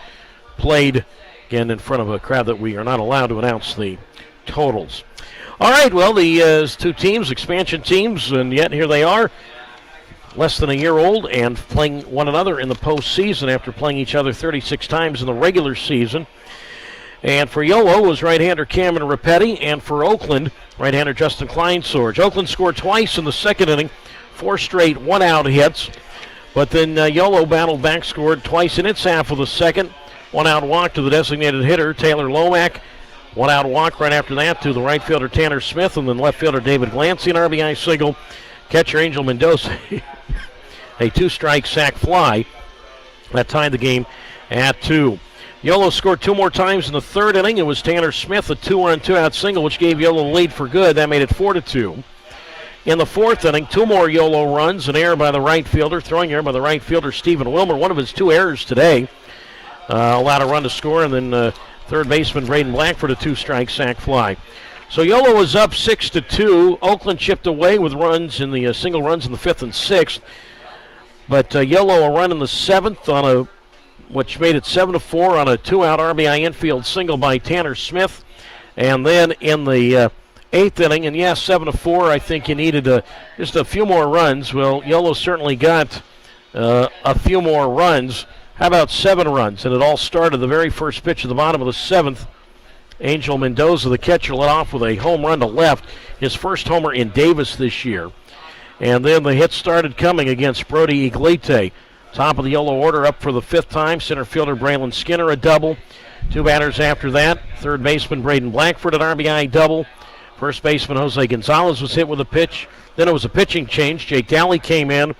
Played, again, in front of a crowd that we are not allowed to announce the totals. All right, well, the 2 teams, expansion teams, and yet here they are, less than a year old and playing one another in the postseason after playing each other 36 times in the regular season. And for Yolo was right-hander Cameron Rapetti, and for Oakland, right-hander Justin Kleinsorge. Oakland scored twice in the second inning, 4 straight one-out hits. But then Yolo battled back, scored twice in its half of the second. One-out walk to the designated hitter, Taylor Lomack. One-out walk right after that to the right fielder Tanner Smith, and then left fielder David Glancy, an RBI single. Catcher Angel Mendoza, a 2-strike sac fly. That tied the game at 2. Yolo scored 2 more times in the third inning. It was Tanner Smith, a 2-run, 2-out single, which gave Yolo the lead for good. That made it 4-2. In the fourth inning, 2 more Yolo runs, an error by the right fielder, throwing error by the right fielder Stephen Wilmer. One of his 2 errors today allowed a run to score, and then third baseman Braden Blackford, a 2-strike sac fly. So Yolo was up 6-2. Oakland chipped away with runs in the single runs in the 5th and 6th. But Yolo a run in the 7th on which made it 7-4 on a 2-out RBI infield single by Tanner Smith. And then in the 8th inning, and 7-4, I think you needed just a few more runs. Well, Yolo certainly got a few more runs. How about 7 runs? And it all started the very first pitch at the bottom of the 7th. Angel Mendoza, the catcher, led off with a home run to left, his first homer in Davis this year. And then the hits started coming against Brody Iglite. Top of the Yolo order up for the 5th time. Center fielder Braylon Skinner, a double. 2 batters after that. Third baseman Braden Blackford, an RBI double. First baseman Jose Gonzalez was hit with a pitch. Then it was a pitching change. Jake Daly came in.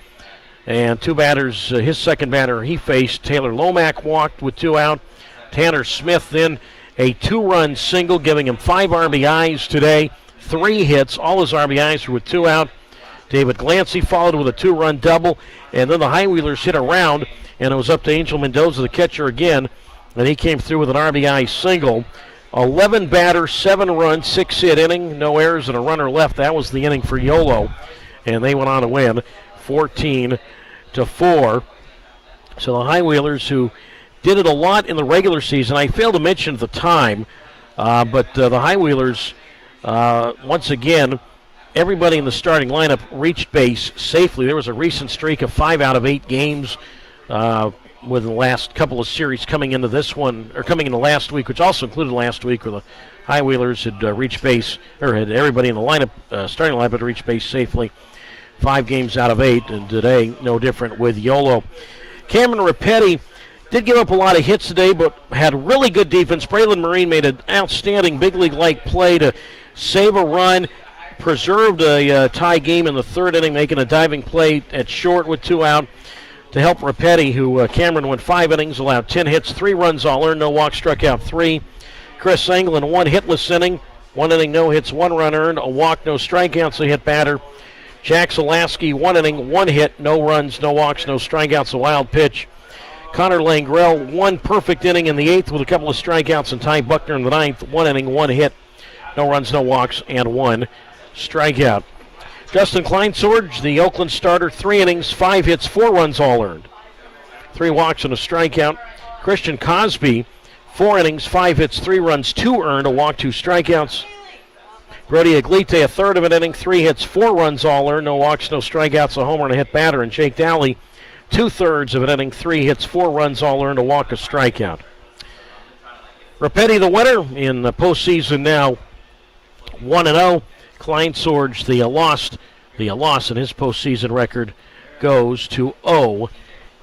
And 2 batters, his second batter he faced, Taylor Lomack, walked with 2 out. Tanner Smith then a 2-run single, giving him 5 RBIs today, 3 hits. All his RBIs were with 2 out. David Glancy followed with a 2-run double, and then the High Wheelers hit around, and it was up to Angel Mendoza, the catcher, again, and he came through with an RBI single. 11 batter, 7 runs, 6-hit inning, no errors and a runner left. That was the inning for Yolo, and they went on to win 14-4. So the High Wheelers, who did it a lot in the regular season, I failed to mention at the time, but the High Wheelers, once again, everybody in the starting lineup reached base safely. There was a recent streak of 5 out of 8 games with the last couple of series coming into this one, or coming into last week, which also included last week where the High Wheelers had reached base, or had everybody in the lineup, starting lineup had reached base safely. 5 games out of 8, and today no different with Yolo. Cameron Rapetti did give up a lot of hits today, but had really good defense. Braylon Marine made an outstanding big league-like play to save a run, preserved a tie game in the 3rd inning, making a diving play at short with 2 out to help Rapetti, who Cameron went 5 innings, allowed 10 hits, 3 runs all earned, no walks, struck out 3. Chris Anglin, 1 hitless inning, 1 inning, no hits, 1 run earned, a walk, no strikeouts, a hit batter. Jack Zalaski, 1 inning, 1 hit, no runs, no walks, no strikeouts, a wild pitch. Connor Langrell, 1 perfect inning in the 8th with a couple of strikeouts, and Ty Buckner in the 9th, 1 inning, 1 hit, no runs, no walks, and 1 strikeout. Justin Kleinsorge, the Oakland starter, 3 innings, 5 hits, 4 runs all earned. 3 walks and a strikeout. Christian Cosby, 4 innings, 5 hits, 3 runs, 2 earned, a walk, 2 strikeouts. Brody Iglite, a third of an inning, 3 hits, 4 runs all earned, no walks, no strikeouts, a homer and a hit batter. And Jake Daly, 2/3 of an inning, 3 hits, 4 runs all earned, a walk, a strikeout. Rapetti the winner in the postseason now, 1-0. Kleinsorge, the loss in his postseason record goes to 0-1.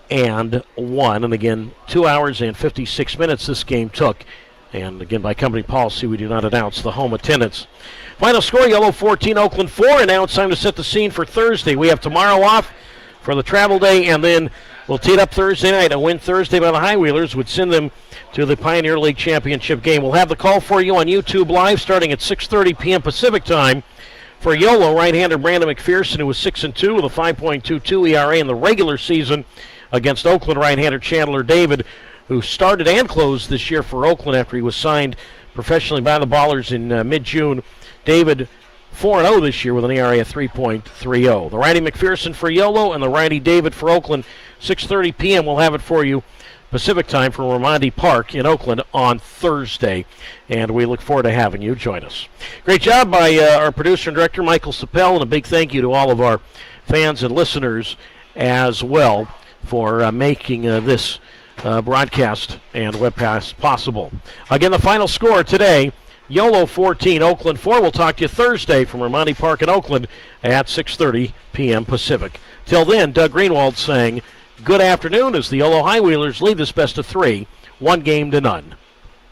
And again, 2 hours and 56 minutes this game took And again, by company policy, we do not announce the home attendance. Final score, Yolo 14, Oakland 4. And now it's time to set the scene for Thursday. We have tomorrow off for the travel day, and then we'll tee it up Thursday night. A win Thursday by the High Wheelers would send them to the Pioneer League Championship game. We'll have the call for you on YouTube Live starting at 6:30 p.m. Pacific time. For Yolo, right-hander Brandon McPherson, who was 6-2 with a 5.22 ERA in the regular season against Oakland right-hander Chandler David, who started and closed this year for Oakland after he was signed professionally by the Ballers in mid-June. David 4-0 this year with an ERA of 3.30. The righty McPherson for Yolo and the righty David for Oakland. 6:30 p.m. We'll have it for you Pacific time from Raimondi Park in Oakland on Thursday. And we look forward to having you join us. Great job by our producer and director, Michael Sapel, and a big thank you to all of our fans and listeners as well for making this broadcast and webcast possible. Again, the final score today, Yolo 14, Oakland 4. We'll talk to you Thursday from Raimondi Park in Oakland at 6:30 p.m. Pacific. Till then, Doug Greenwald saying good afternoon as the Yolo High Wheelers lead this best of 3, 1 game to none.